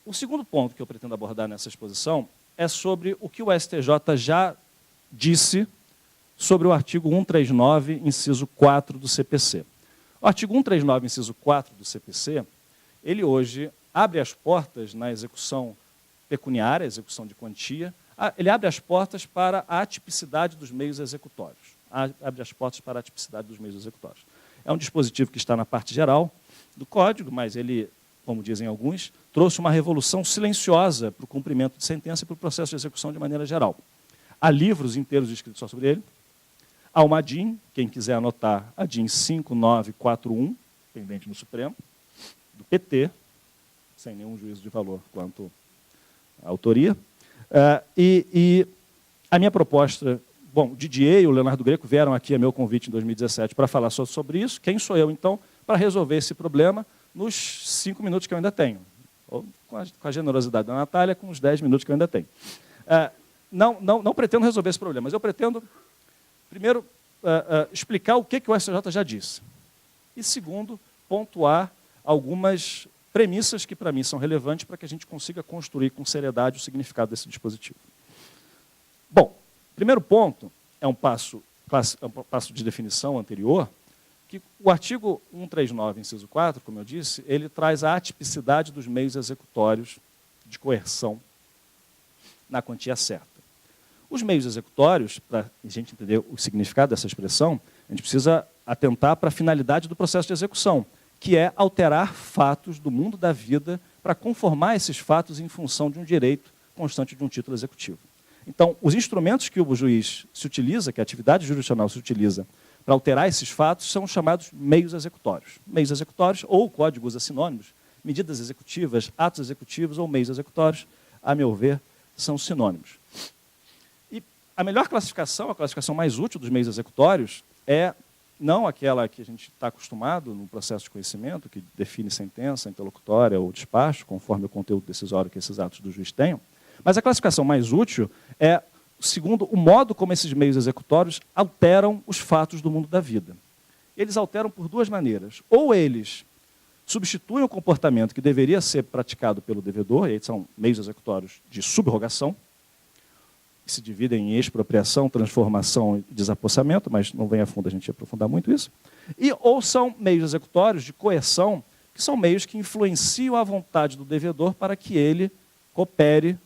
o segundo ponto que eu pretendo abordar nessa exposição é sobre o que o STJ já disse sobre o artigo 139, inciso 4 do CPC. O artigo 139, inciso 4 do CPC, ele hoje abre as portas na execução pecuniária, execução de quantia, ele abre as portas para a atipicidade dos meios executórios. Abre as portas para a atipicidade dos meios executórios. É um dispositivo que está na parte geral do Código, mas ele, como dizem alguns, trouxe uma revolução silenciosa para o cumprimento de sentença e para o processo de execução de maneira geral. Há livros inteiros escritos só sobre ele. Há uma DIN, quem quiser anotar, a DIN 5941, pendente no Supremo, do PT, sem nenhum juízo de valor quanto à autoria. E a minha proposta... Bom, o Didier e o Leonardo Greco vieram aqui a meu convite em 2017 para falar sobre isso. Quem sou eu, então, para resolver esse problema nos 5 minutos que eu ainda tenho? Ou com a generosidade da Natália, com os 10 minutos que eu ainda tenho. Não pretendo resolver esse problema, mas eu pretendo, primeiro, explicar o que o STJ já disse. E, segundo, pontuar algumas premissas que, para mim, são relevantes para que a gente consiga construir com seriedade o significado desse dispositivo. Bom, primeiro ponto é um passo de definição anterior, que o artigo 139, inciso 4, como eu disse, ele traz a atipicidade dos meios executórios de coerção na quantia certa. Os meios executórios, para a gente entender o significado dessa expressão, a gente precisa atentar para a finalidade do processo de execução, que é alterar fatos do mundo da vida para conformar esses fatos em função de um direito constante de um título executivo. Então, os instrumentos que o juiz se utiliza, que a atividade jurisdicional se utiliza para alterar esses fatos, são chamados meios executórios. Meios executórios, ou o Código usa sinônimos, medidas executivas, atos executivos ou meios executórios, a meu ver, são sinônimos. a melhor classificação, a classificação mais útil dos meios executórios é não aquela que a gente está acostumado no processo de conhecimento, que define sentença, interlocutória ou despacho, conforme o conteúdo decisório que esses atos do juiz tenham, mas a classificação mais útil é, segundo o modo como esses meios executórios alteram os fatos do mundo da vida. Eles alteram por duas maneiras. Ou eles substituem o comportamento que deveria ser praticado pelo devedor, e aí são meios executórios de subrogação, que se dividem em expropriação, transformação e desapossamento, mas não vem a fundo a gente aprofundar muito isso. Ou são meios executórios de coerção, que são meios que influenciam a vontade do devedor para que ele coopere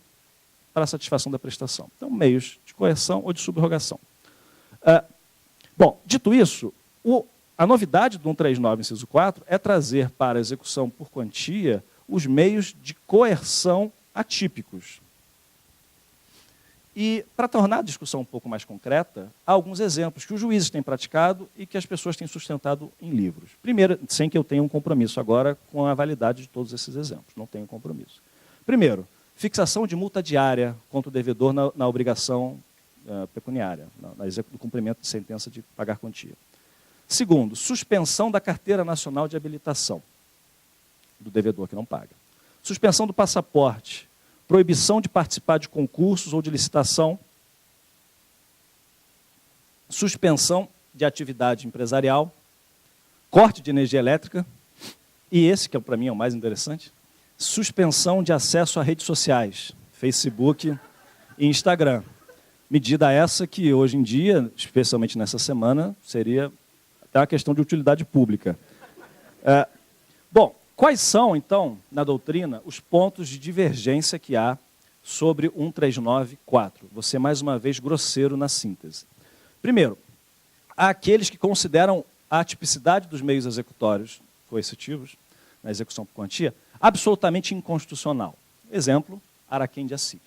para a satisfação da prestação. Então, meios de coerção ou de subrogação. Bom, dito isso, a novidade do 139, inciso 4, é trazer para a execução por quantia os meios de coerção atípicos. E, para tornar a discussão um pouco mais concreta, há alguns exemplos que os juízes têm praticado e que as pessoas têm sustentado em livros. Primeiro, sem que eu tenha um compromisso agora com a validade de todos esses exemplos. Não tenho compromisso. Primeiro, fixação de multa diária contra o devedor na obrigação pecuniária, no cumprimento de sentença de pagar quantia. Segundo, suspensão da carteira nacional de habilitação do devedor que não paga. Suspensão do passaporte. Proibição de participar de concursos ou de licitação, suspensão de atividade empresarial, corte de energia elétrica, e esse, que para mim é o mais interessante, suspensão de acesso a redes sociais, Facebook e Instagram. Medida essa que hoje em dia, especialmente nessa semana, seria até uma questão de utilidade pública. Bom, quais são, então, na doutrina, os pontos de divergência que há sobre 139.4? Vou ser, mais uma vez, grosseiro na síntese. Primeiro, há aqueles que consideram a atipicidade dos meios executórios coercitivos, na execução por quantia, absolutamente inconstitucional. Exemplo, Araquém de Assis.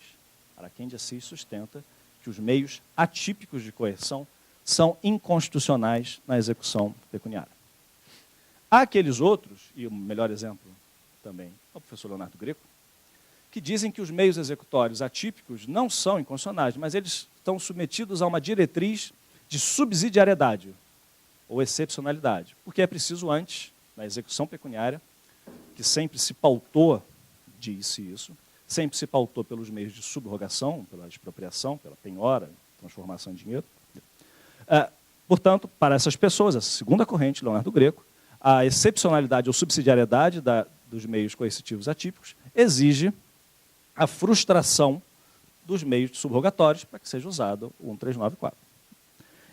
Araquém de Assis sustenta que os meios atípicos de coerção são inconstitucionais na execução pecuniária. Há aqueles outros, e o melhor exemplo também é o professor Leonardo Greco, que dizem que os meios executórios atípicos não são inconstitucionais, mas eles estão submetidos a uma diretriz de subsidiariedade ou excepcionalidade, porque é preciso antes, na execução pecuniária, que sempre se pautou, disse isso, sempre se pautou pelos meios de subrogação, pela expropriação, pela penhora, transformação em dinheiro. Portanto, para essas pessoas, a segunda corrente, Leonardo Greco, a excepcionalidade ou subsidiariedade dos meios coercitivos atípicos exige a frustração dos meios subrogatórios para que seja usado o 139.4.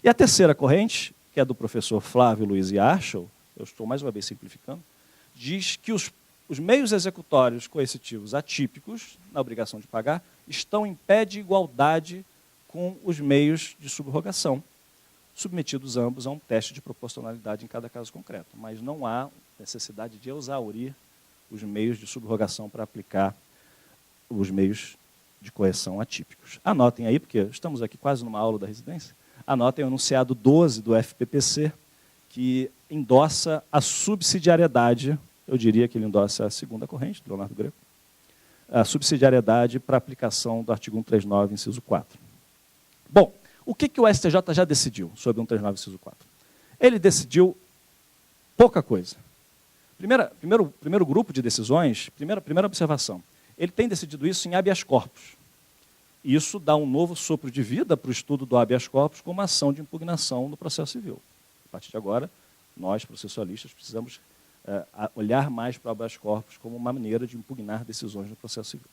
E a terceira corrente, que é do professor Flávio Luiz Yarshall, eu estou mais uma vez simplificando, diz que os meios executórios coercitivos atípicos, na obrigação de pagar, estão em pé de igualdade com os meios de subrogação, submetidos ambos a um teste de proporcionalidade em cada caso concreto. Mas não há necessidade de exaurir os meios de subrogação para aplicar os meios de coerção atípicos. Anotem aí, porque estamos aqui quase numa aula da residência, anotem o enunciado 12 do FPPC, que endossa a subsidiariedade, eu diria que ele endossa a segunda corrente, do Leonardo Greco, a subsidiariedade para aplicação do artigo 139, inciso 4. Bom, o que o STJ já decidiu sobre 139, inciso 4? Ele decidiu pouca coisa. Primeiro grupo de decisões, primeira observação, ele tem decidido isso em habeas corpus. Isso dá um novo sopro de vida para o estudo do habeas corpus como ação de impugnação no processo civil. A partir de agora, nós, processualistas, precisamos olhar mais para o habeas corpus como uma maneira de impugnar decisões no processo civil.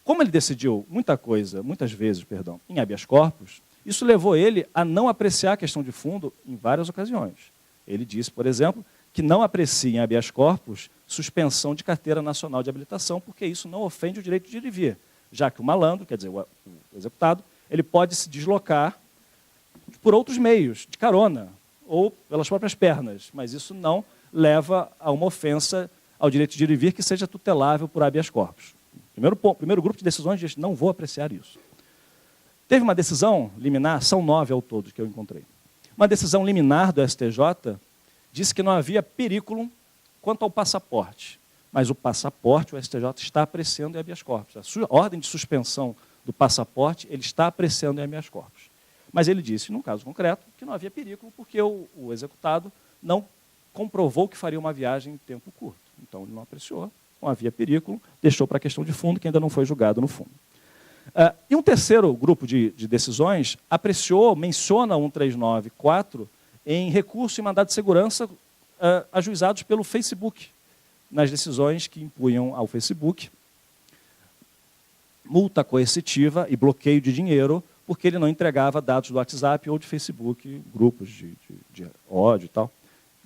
Como ele decidiu muitas vezes, em habeas corpus, isso levou ele a não apreciar a questão de fundo em várias ocasiões. Ele disse, por exemplo, que não aprecia em habeas corpus suspensão de carteira nacional de habilitação, porque isso não ofende o direito de ir e vir, já que o malandro, quer dizer, o executado, ele pode se deslocar por outros meios, de carona, ou pelas próprias pernas, mas isso não leva a uma ofensa ao direito de ir e vir que seja tutelável por habeas corpus. Primeiro grupo de decisões diz, não vou apreciar isso. Teve uma decisão liminar, são 9 ao todo que eu encontrei. Uma decisão liminar do STJ disse que não havia perículo quanto ao passaporte. Mas o passaporte, o STJ está apreciando em habeas corpus. A ordem de suspensão do passaporte, ele está apreciando em habeas corpus. Mas ele disse, num caso concreto, que não havia perigo, porque o executado não comprovou que faria uma viagem em tempo curto. Então, ele não apreciou, não havia perigo, deixou para a questão de fundo, que ainda não foi julgado no fundo. E um terceiro grupo de decisões apreciou, menciona 1394 em recurso e mandado de segurança ajuizados pelo Facebook, nas decisões que impunham ao Facebook multa coercitiva e bloqueio de dinheiro, porque ele não entregava dados do WhatsApp ou de Facebook, grupos de ódio e tal.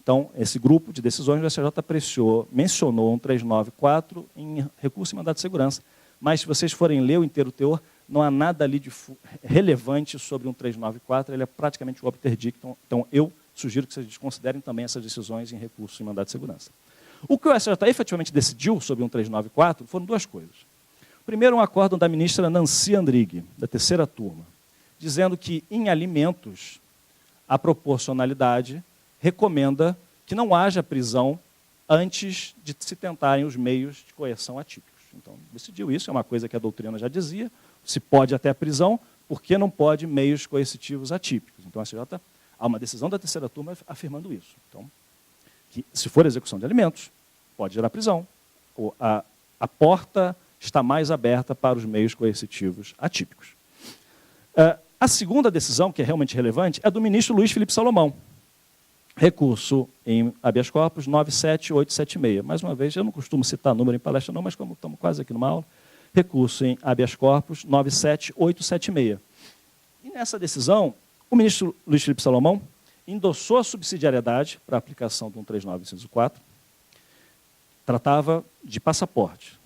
Então, esse grupo de decisões, o STJ apreciou, mencionou 1394 em recurso e mandado de segurança, mas se vocês forem ler o inteiro teor, não há nada ali de relevante sobre 1394, ele é praticamente o obter dictum, então eu sugiro que vocês considerem também essas decisões em recurso e mandado de segurança. O que o STJ efetivamente decidiu sobre 1394 foram duas coisas. Primeiro, um acórdão da ministra Nancy Andrighi, da terceira turma, dizendo que em alimentos a proporcionalidade recomenda que não haja prisão antes de se tentarem os meios de coerção atípicos. Então, decidiu isso, é uma coisa que a doutrina já dizia, se pode até a prisão, por que não pode meios coercitivos atípicos? Então, a STJ, há uma decisão da terceira turma afirmando isso. Então, que se for execução de alimentos, pode gerar prisão. A porta está mais aberta para os meios coercitivos atípicos. A segunda decisão, que é realmente relevante, é do ministro Luiz Felipe Salomão. Recurso em habeas corpus 97876. Mais uma vez, eu não costumo citar número em palestra não, mas como estamos quase aqui numa aula, recurso em habeas corpus 97876. E nessa decisão, o ministro Luiz Felipe Salomão endossou a subsidiariedade para a aplicação do 1394, tratava de passaporte.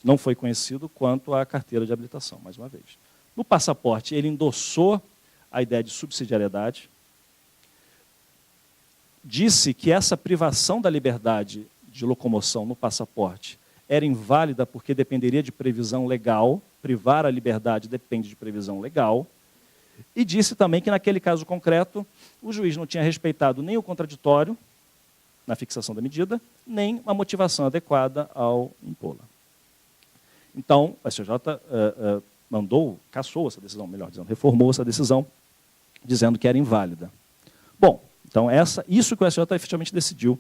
Não foi conhecido quanto à carteira de habilitação, mais uma vez. No passaporte, ele endossou a ideia de subsidiariedade, disse que essa privação da liberdade de locomoção no passaporte era inválida porque dependeria de previsão legal, privar a liberdade depende de previsão legal, e disse também que, naquele caso concreto, o juiz não tinha respeitado nem o contraditório na fixação da medida, nem a motivação adequada ao impô-la. Então, a STJ cassou essa decisão, melhor dizendo, reformou essa decisão, dizendo que era inválida. Bom, então isso que o STJ efetivamente decidiu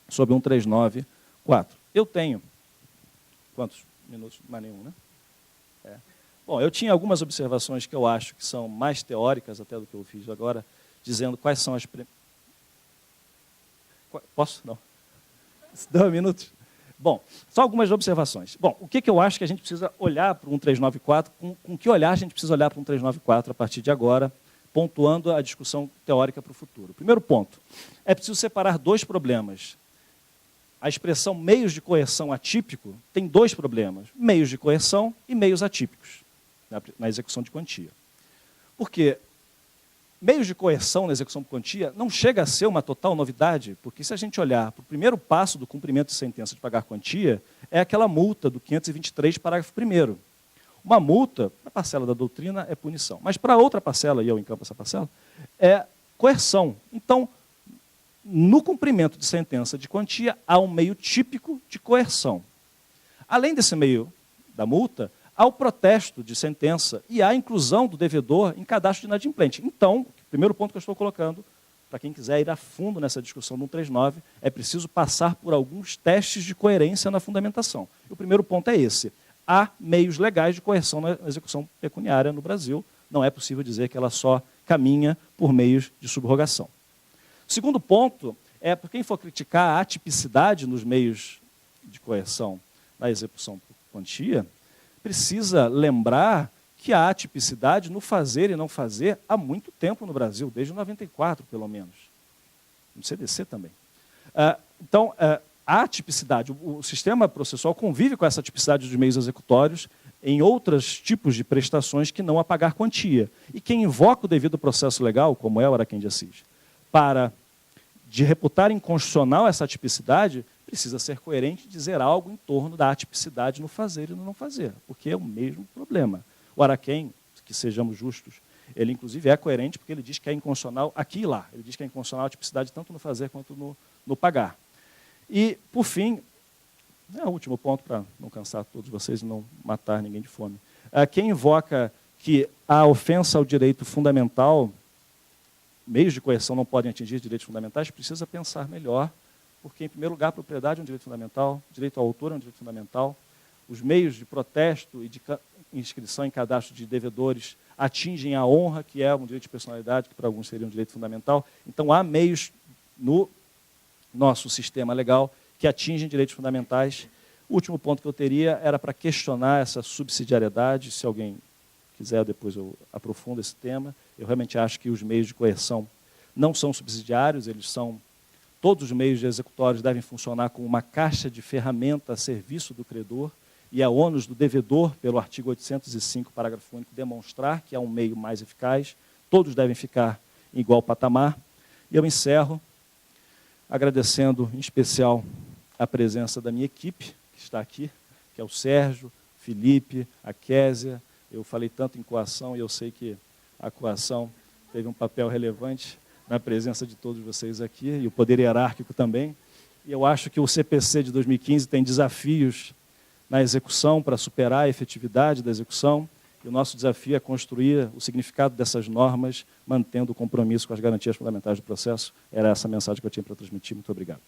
sobre 1394. Eu tenho, quantos minutos? Mais nenhum, né? Bom, eu tinha algumas observações que eu acho que são mais teóricas até do que eu fiz agora, dizendo quais são as... Posso? Não. 2 minutos? Bom, só algumas observações. Bom, o que eu acho que a gente precisa olhar para o 1394, com que olhar a gente precisa olhar para o 1394 a partir de agora, pontuando a discussão teórica para o futuro. Primeiro ponto, é preciso separar dois problemas. A expressão meios de coerção atípico tem dois problemas, meios de coerção e meios atípicos, na execução de quantia. Porque meios de coerção na execução de quantia não chega a ser uma total novidade, porque se a gente olhar para o primeiro passo do cumprimento de sentença de pagar quantia, é aquela multa do 523, parágrafo 1º. Uma multa, a parcela da doutrina é punição, mas para outra parcela, e eu encampo essa parcela, é coerção. Então, no cumprimento de sentença de quantia, há um meio típico de coerção. Além desse meio da multa, há o protesto de sentença e há a inclusão do devedor em cadastro de inadimplente. Então, o primeiro ponto que eu estou colocando, para quem quiser ir a fundo nessa discussão do 139, é preciso passar por alguns testes de coerência na fundamentação. E o primeiro ponto é esse. Há meios legais de coerção na execução pecuniária no Brasil. Não é possível dizer que ela só caminha por meios de subrogação. O segundo ponto é, para quem for criticar a atipicidade nos meios de coerção na execução por quantia, precisa lembrar que há atipicidade no fazer e não fazer há muito tempo no Brasil, desde 94, pelo menos. No CDC também. Então, a atipicidade, o sistema processual convive com essa atipicidade dos meios executórios em outros tipos de prestações que não a pagar quantia. E quem invoca o devido processo legal, como é o Araquém de Assis, para de reputar inconstitucional essa atipicidade, precisa ser coerente e dizer algo em torno da atipicidade no fazer e no não fazer, porque é o mesmo problema. O Araquém, que sejamos justos, ele inclusive é coerente porque ele diz que é inconstitucional aqui e lá. Ele diz que é inconstitucional a atipicidade tanto no fazer quanto no pagar. E, por fim, é o último ponto, para não cansar todos vocês e não matar ninguém de fome. Quem invoca que a ofensa ao direito fundamental, meios de coerção não podem atingir direitos fundamentais, precisa pensar melhor, porque, em primeiro lugar, a propriedade é um direito fundamental, direito ao autor é um direito fundamental, os meios de protesto e de inscrição em cadastro de devedores atingem a honra, que é um direito de personalidade, que para alguns seria um direito fundamental. Então, há meios no nosso sistema legal que atingem direitos fundamentais. O último ponto que eu teria era para questionar essa subsidiariedade. Se alguém quiser, depois eu aprofundo esse tema. Eu realmente acho que os meios de coerção não são subsidiários, eles são... Todos os meios executórios devem funcionar como uma caixa de ferramenta a serviço do credor, e é ônus do devedor, pelo artigo 805, parágrafo único, demonstrar que é um meio mais eficaz. Todos devem ficar em igual patamar. E eu encerro agradecendo, em especial, a presença da minha equipe, que está aqui, que é o Sérgio, Felipe, a Késia. Eu falei tanto em coação, e eu sei que a coação teve um papel relevante na presença de todos vocês aqui, e o poder hierárquico também. E eu acho que o CPC de 2015 tem desafios na execução para superar a efetividade da execução, e o nosso desafio é construir o significado dessas normas, mantendo o compromisso com as garantias fundamentais do processo. Era essa a mensagem que eu tinha para transmitir. Muito obrigado.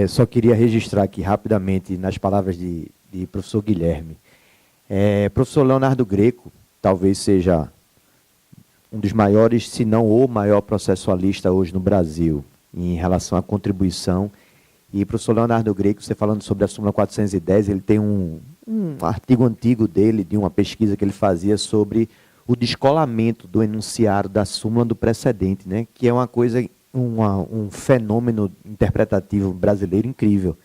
Só queria registrar aqui rapidamente, nas palavras de professor Guilherme. Professor Leonardo Greco talvez seja um dos maiores, se não o maior processualista hoje no Brasil, em relação à contribuição. E professor Leonardo Greco, você falando sobre a súmula 410, ele tem um artigo antigo dele, de uma pesquisa que ele fazia sobre o descolamento do enunciado da súmula do precedente, né? Que é uma coisa, um fenômeno interpretativo brasileiro incrível.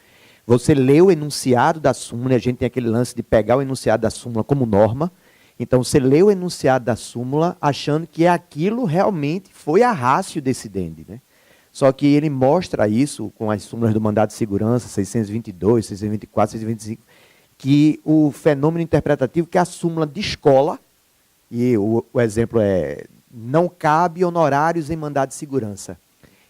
Você lê o enunciado da súmula, e a gente tem aquele lance de pegar o enunciado da súmula como norma. Então, você lê o enunciado da súmula achando que aquilo realmente foi a ratio decidendi, né? Só que ele mostra isso com as súmulas do mandado de segurança, 622, 624, 625, que o fenômeno interpretativo que a súmula descola, e o exemplo é, não cabe honorários em mandado de segurança.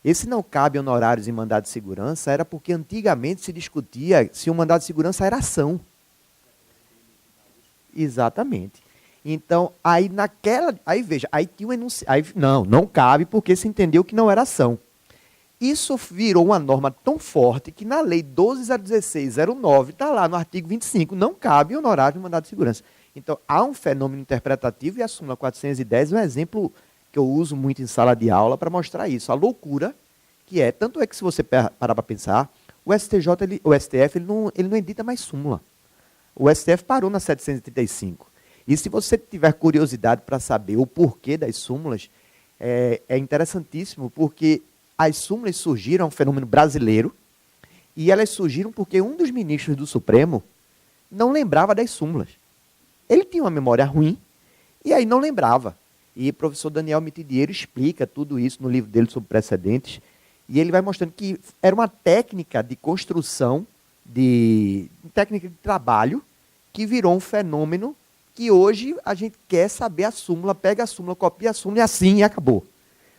Esse não cabe honorários em mandado de segurança era porque antigamente se discutia se o mandado de segurança era ação. Exatamente. Então, aí veja, aí tinha um enunciado, não cabe porque se entendeu que não era ação. Isso virou uma norma tão forte que na lei 12.016/09 está lá no artigo 25, não cabe honorário no mandado de segurança. Então, há um fenômeno interpretativo e a súmula 410 é um exemplo que eu uso muito em sala de aula para mostrar isso, a loucura que é. Tanto é que se você parar para pensar, o STF ele não edita mais súmula. O STF parou na 735. E se você tiver curiosidade para saber o porquê das súmulas, é interessantíssimo, porque as súmulas surgiram, é um fenômeno brasileiro, e elas surgiram porque um dos ministros do Supremo não lembrava das súmulas. Ele tinha uma memória ruim, e aí não lembrava. E o professor Daniel Mitidiero explica tudo isso no livro dele sobre precedentes, e ele vai mostrando que era uma técnica de construção, técnica de trabalho, que virou um fenômeno que hoje a gente quer saber a súmula, pega a súmula, copia a súmula e assim, e acabou.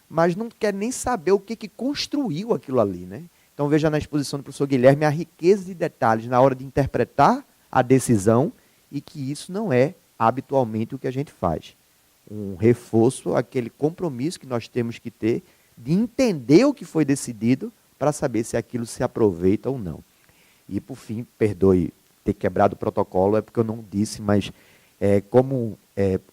Mas não quer nem saber o que construiu aquilo ali, né? Então veja na exposição do professor Guilherme a riqueza de detalhes na hora de interpretar a decisão e que isso não é habitualmente o que a gente faz. Um reforço àquele compromisso que nós temos que ter de entender o que foi decidido para saber se aquilo se aproveita ou não. E, por fim, perdoe ter quebrado o protocolo, é porque eu não disse, mas como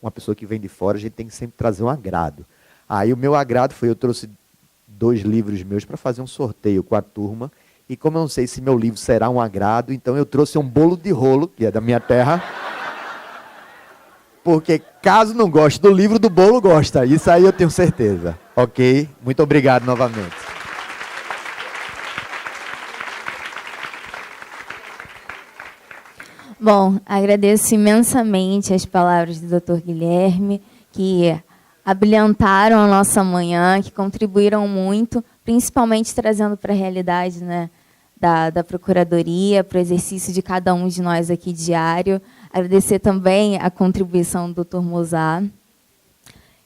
uma pessoa que vem de fora, a gente tem que sempre trazer um agrado. Aí o meu agrado foi, eu trouxe 2 livros meus para fazer um sorteio com a turma, e como eu não sei se meu livro será um agrado, então eu trouxe um bolo de rolo, que é da minha terra, porque caso não goste do livro, do bolo gosta. Isso aí eu tenho certeza. Ok? Muito obrigado novamente. Bom, agradeço imensamente as palavras do Dr. Guilherme, que abrilhantaram a nossa manhã, que contribuíram muito, principalmente trazendo para a realidade, né, da Procuradoria, para o exercício de cada um de nós aqui diário. Agradecer também a contribuição do Dr. Mozart.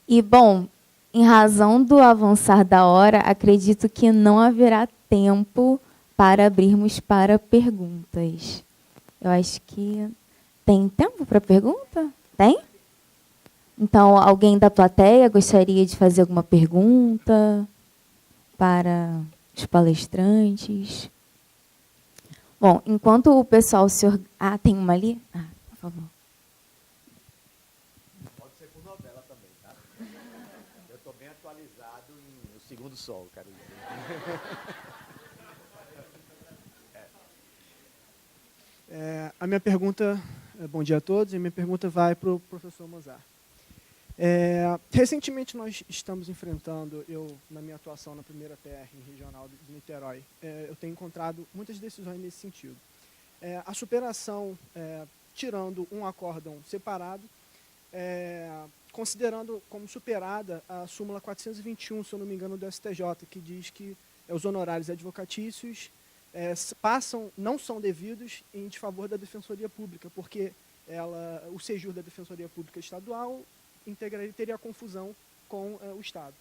E, bom, em razão do avançar da hora, acredito que não haverá tempo para abrirmos para perguntas. Eu acho que tem tempo para pergunta? Tem? Então, alguém da plateia gostaria de fazer alguma pergunta para os palestrantes? Bom, enquanto o pessoal se... Ah, tem uma ali? Ah, por favor. Pode ser por novela também, tá? Eu estou bem atualizado em O Segundo Sol, quero dizer. A minha pergunta... Bom dia a todos. A minha pergunta vai para o professor Mozart. Recentemente nós estamos enfrentando, na minha atuação na primeira PR regional de Niterói, eu tenho encontrado muitas decisões nesse sentido. A superação, tirando um acórdão separado, considerando como superada a súmula 421, se eu não me engano, do STJ, que diz que os honorários advocatícios não são devidos em desfavor da Defensoria Pública, porque o sejur da Defensoria Pública Estadual teria confusão com o Estado.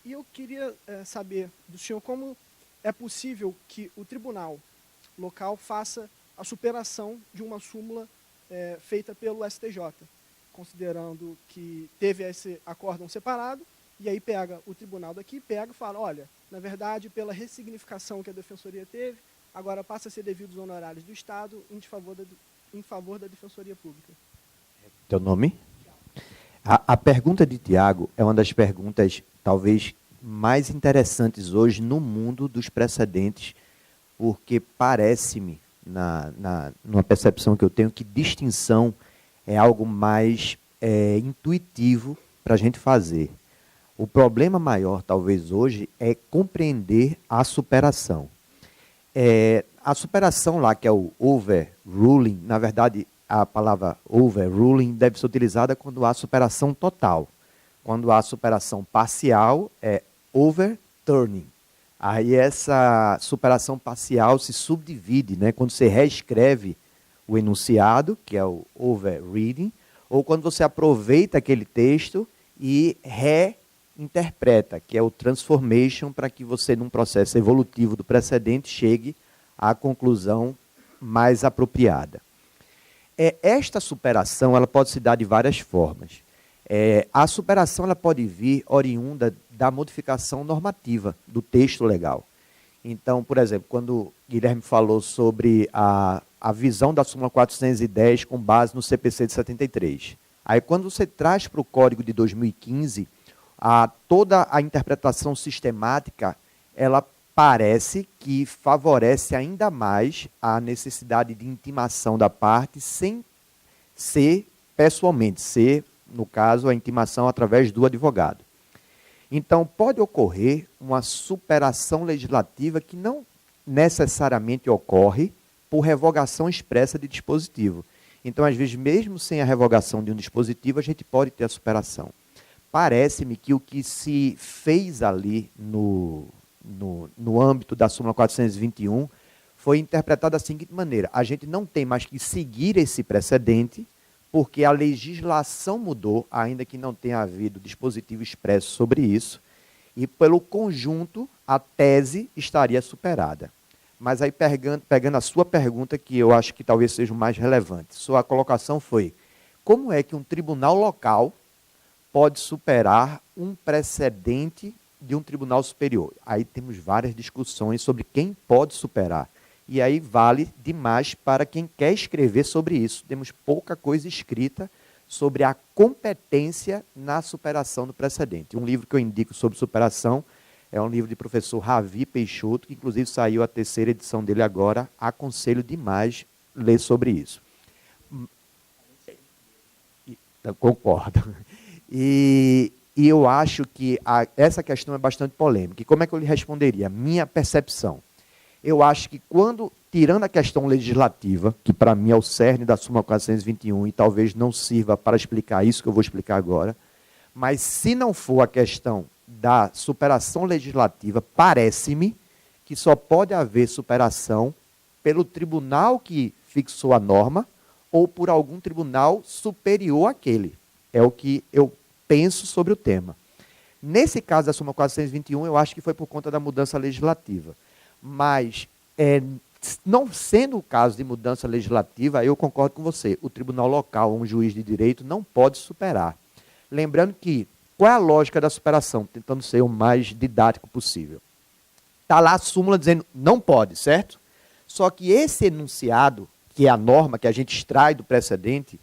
E eu queria saber do senhor como é possível que o tribunal local faça a superação de uma súmula feita pelo STJ, considerando que teve esse acórdão separado, e aí pega o tribunal daqui, pega e fala, olha, na verdade, pela ressignificação que a Defensoria teve, agora passa a ser devidos honorários do Estado em favor da Defensoria Pública. Teu nome? A pergunta de Tiago é uma das perguntas, talvez, mais interessantes hoje no mundo dos precedentes, porque parece-me, numa percepção que eu tenho, que distinção é algo mais intuitivo para a gente fazer. O problema maior, talvez, hoje, é compreender a superação. A superação lá, que é o overruling, na verdade, a palavra overruling deve ser utilizada quando há superação total. Quando há superação parcial, é overturning. Aí essa superação parcial se subdivide, né? Quando você reescreve o enunciado, que é o overreading, ou quando você aproveita aquele texto e reinterpreta, que é o transformation, para que você, num processo evolutivo do precedente, chegue à conclusão mais apropriada. Esta superação ela pode se dar de várias formas. A superação ela pode vir oriunda da modificação normativa do texto legal. Então, por exemplo, quando Guilherme falou sobre a visão da súmula 410 com base no CPC de 73. Aí, quando você traz para o Código de 2015, toda a interpretação sistemática, ela parece que favorece ainda mais a necessidade de intimação da parte sem ser pessoalmente, ser, no caso, a intimação através do advogado. Então, pode ocorrer uma superação legislativa que não necessariamente ocorre por revogação expressa de dispositivo. Então, às vezes, mesmo sem a revogação de um dispositivo, a gente pode ter a superação. Parece-me que o que se fez ali no âmbito da súmula 421 foi interpretado da seguinte maneira: a gente não tem mais que seguir esse precedente, porque a legislação mudou, ainda que não tenha havido dispositivo expresso sobre isso, e pelo conjunto a tese estaria superada. Mas aí pegando a sua pergunta, que eu acho que talvez seja o mais relevante, sua colocação foi: como é que um tribunal local pode superar um precedente de um tribunal superior? Aí temos várias discussões sobre quem pode superar. E aí vale demais para quem quer escrever sobre isso. Temos pouca coisa escrita sobre a competência na superação do precedente. Um livro que eu indico sobre superação é um livro de professor Ravi Peixoto, que inclusive saiu a 3ª edição dele agora. Aconselho demais ler sobre isso. Eu concordo. E eu acho que essa questão é bastante polêmica. E como é que eu lhe responderia? Minha percepção. Eu acho que quando, tirando a questão legislativa, que para mim é o cerne da súmula 421 e talvez não sirva para explicar isso que eu vou explicar agora, mas se não for a questão da superação legislativa, parece-me que só pode haver superação pelo tribunal que fixou a norma ou por algum tribunal superior àquele. É o que eu penso sobre o tema. Nesse caso da súmula 421, eu acho que foi por conta da mudança legislativa. Mas, não sendo o caso de mudança legislativa, eu concordo com você. O tribunal local, um juiz de direito, não pode superar. Lembrando que, qual é a lógica da superação? Tentando ser o mais didático possível. Está lá a súmula dizendo não pode, certo? Só que esse enunciado, que é a norma que a gente extrai do precedente,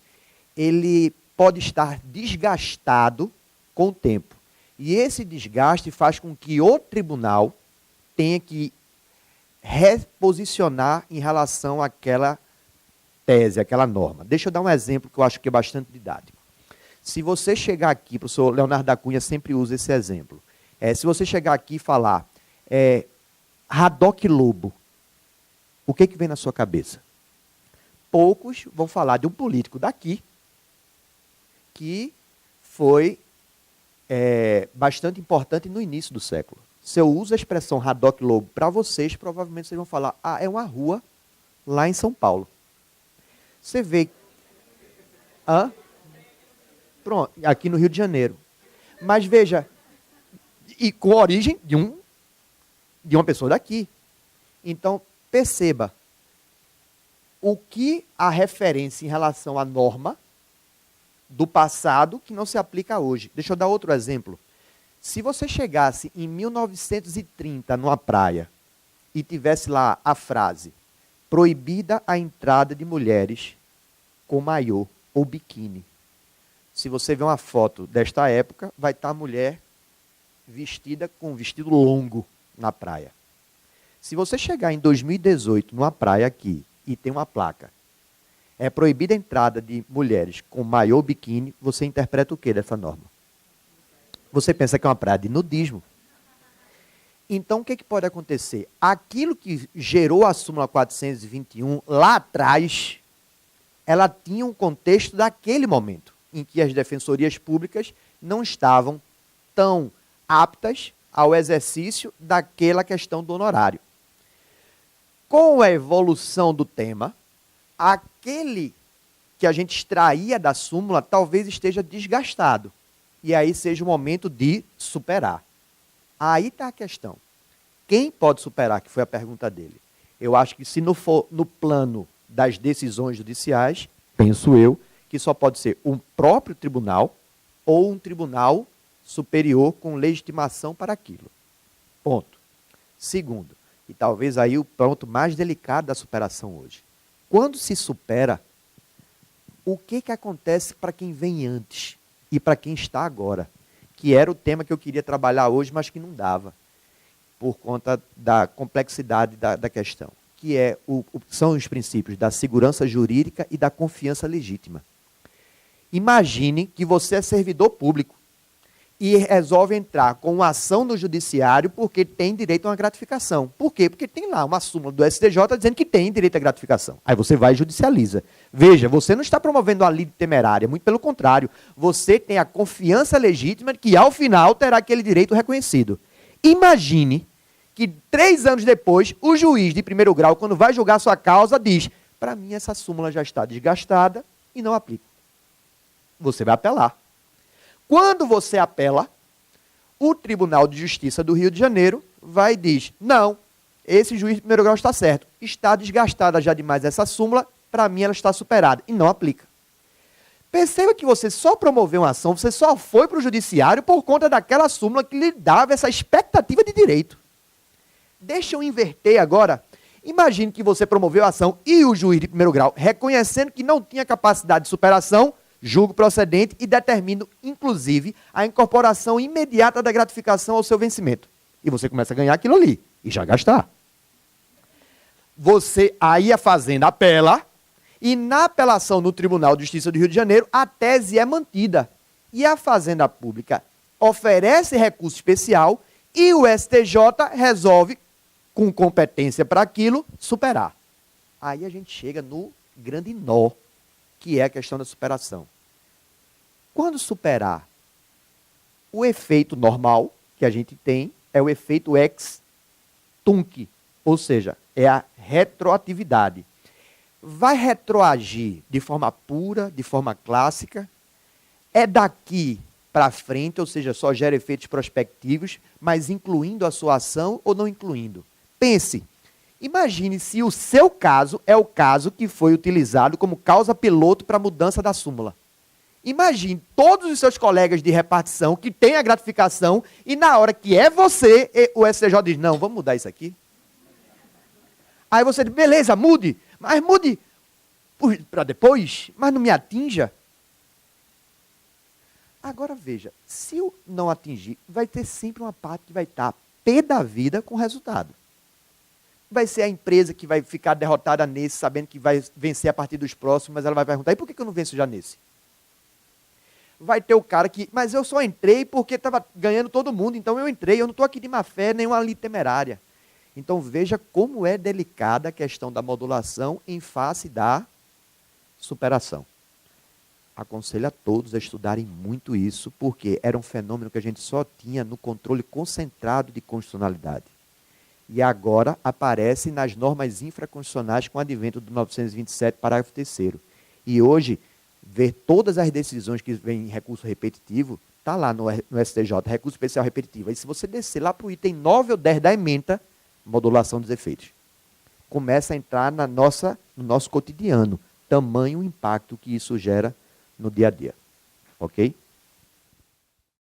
ele pode estar desgastado com o tempo. E esse desgaste faz com que o tribunal tenha que reposicionar em relação àquela tese, àquela norma. Deixa eu dar um exemplo que eu acho que é bastante didático. Se você chegar aqui, o professor Leonardo da Cunha sempre usa esse exemplo. Se você chegar aqui e falar Haddock Lobo, o que vem na sua cabeça? Poucos vão falar de um político daqui que foi bastante importante no início do século. Se eu uso a expressão Haddock Lobo para vocês, provavelmente vocês vão falar, é uma rua lá em São Paulo. Você vê... Pronto, aqui no Rio de Janeiro. Mas veja, e com a origem de uma pessoa daqui. Então, perceba, o que a referência em relação à norma do passado que não se aplica hoje. Deixa eu dar outro exemplo. Se você chegasse em 1930 numa praia e tivesse lá a frase proibida a entrada de mulheres com maiô ou biquíni. Se você vê uma foto desta época, vai estar a mulher vestida com um vestido longo na praia. Se você chegar em 2018 numa praia aqui e tem uma placa, é proibida a entrada de mulheres com maiô ou biquíni, você interpreta o que dessa norma? Você pensa que é uma praia de nudismo. Então, o que pode acontecer? Aquilo que gerou a súmula 421 lá atrás, ela tinha um contexto daquele momento, em que as defensorias públicas não estavam tão aptas ao exercício daquela questão do honorário. Com a evolução do tema, aquele que a gente extraía da súmula talvez esteja desgastado. E aí seja o momento de superar. Aí está a questão. Quem pode superar, que foi a pergunta dele? Eu acho que se não for no plano das decisões judiciais, penso eu, que só pode ser um próprio tribunal ou um tribunal superior com legitimação para aquilo. Ponto. Segundo, e talvez aí o ponto mais delicado da superação hoje. Quando se supera, o que acontece para quem vem antes e para quem está agora? Que era o tema que eu queria trabalhar hoje, mas que não dava, por conta da complexidade da questão, que são os princípios da segurança jurídica e da confiança legítima. Imagine que você é servidor público e resolve entrar com uma ação no judiciário porque tem direito a uma gratificação. Por quê? Porque tem lá uma súmula do STJ dizendo que tem direito à gratificação. Aí você vai e judicializa. Veja, você não está promovendo uma lide temerária, muito pelo contrário. Você tem a confiança legítima de que, ao final, terá aquele direito reconhecido. Imagine que 3 anos depois, o juiz de primeiro grau, quando vai julgar sua causa, diz: para mim essa súmula já está desgastada e não aplica. Você vai apelar. Quando você apela, o Tribunal de Justiça do Rio de Janeiro vai e diz: não, esse juiz de primeiro grau está certo, está desgastada já demais essa súmula, para mim ela está superada, e não aplica. Perceba que você só promoveu uma ação, você só foi para o judiciário por conta daquela súmula que lhe dava essa expectativa de direito. Deixa eu inverter agora. Imagine que você promoveu a ação e o juiz de primeiro grau, reconhecendo que não tinha capacidade de superação, julgo procedente e determino, inclusive, a incorporação imediata da gratificação ao seu vencimento. E você começa a ganhar aquilo ali, e já gastar. Você, aí a Fazenda apela, e na apelação no Tribunal de Justiça do Rio de Janeiro, a tese é mantida. E a Fazenda Pública oferece recurso especial e o STJ resolve, com competência para aquilo, superar. Aí a gente chega no grande nó, que é a questão da superação. Quando superar, o efeito normal que a gente tem é o efeito ex tunc, ou seja, é a retroatividade. Vai retroagir de forma pura, de forma clássica, é daqui para frente, ou seja, só gera efeitos prospectivos, mas incluindo a sua ação ou não incluindo. Pense, imagine se o seu caso é o caso que foi utilizado como causa piloto para a mudança da súmula. Imagine todos os seus colegas de repartição que têm a gratificação e na hora que é você, o STJ diz, não, vamos mudar isso aqui. Aí você diz, beleza, mude, mas mude para depois, mas não me atinja. Agora veja, se eu não atingir, vai ter sempre uma parte que vai estar pé da vida com o resultado. Vai ser a empresa que vai ficar derrotada nesse, sabendo que vai vencer a partir dos próximos, mas ela vai perguntar, e por que eu não venço já nesse? Vai ter o cara que, mas eu só entrei porque estava ganhando todo mundo, então eu entrei, eu não estou aqui de má fé, nenhuma ali temerária. Então veja como é delicada a questão da modulação em face da superação. Aconselho a todos a estudarem muito isso, porque era um fenômeno que a gente só tinha no controle concentrado de constitucionalidade. E agora aparece nas normas infraconstitucionais com o advento do 927, parágrafo 3º. E hoje, ver todas as decisões que vêm em recurso repetitivo, está lá no STJ, recurso especial repetitivo. Aí se você descer lá para o item 9 ou 10 da ementa, modulação dos efeitos. Começa a entrar no nosso cotidiano, tamanho o impacto que isso gera no dia a dia. Ok?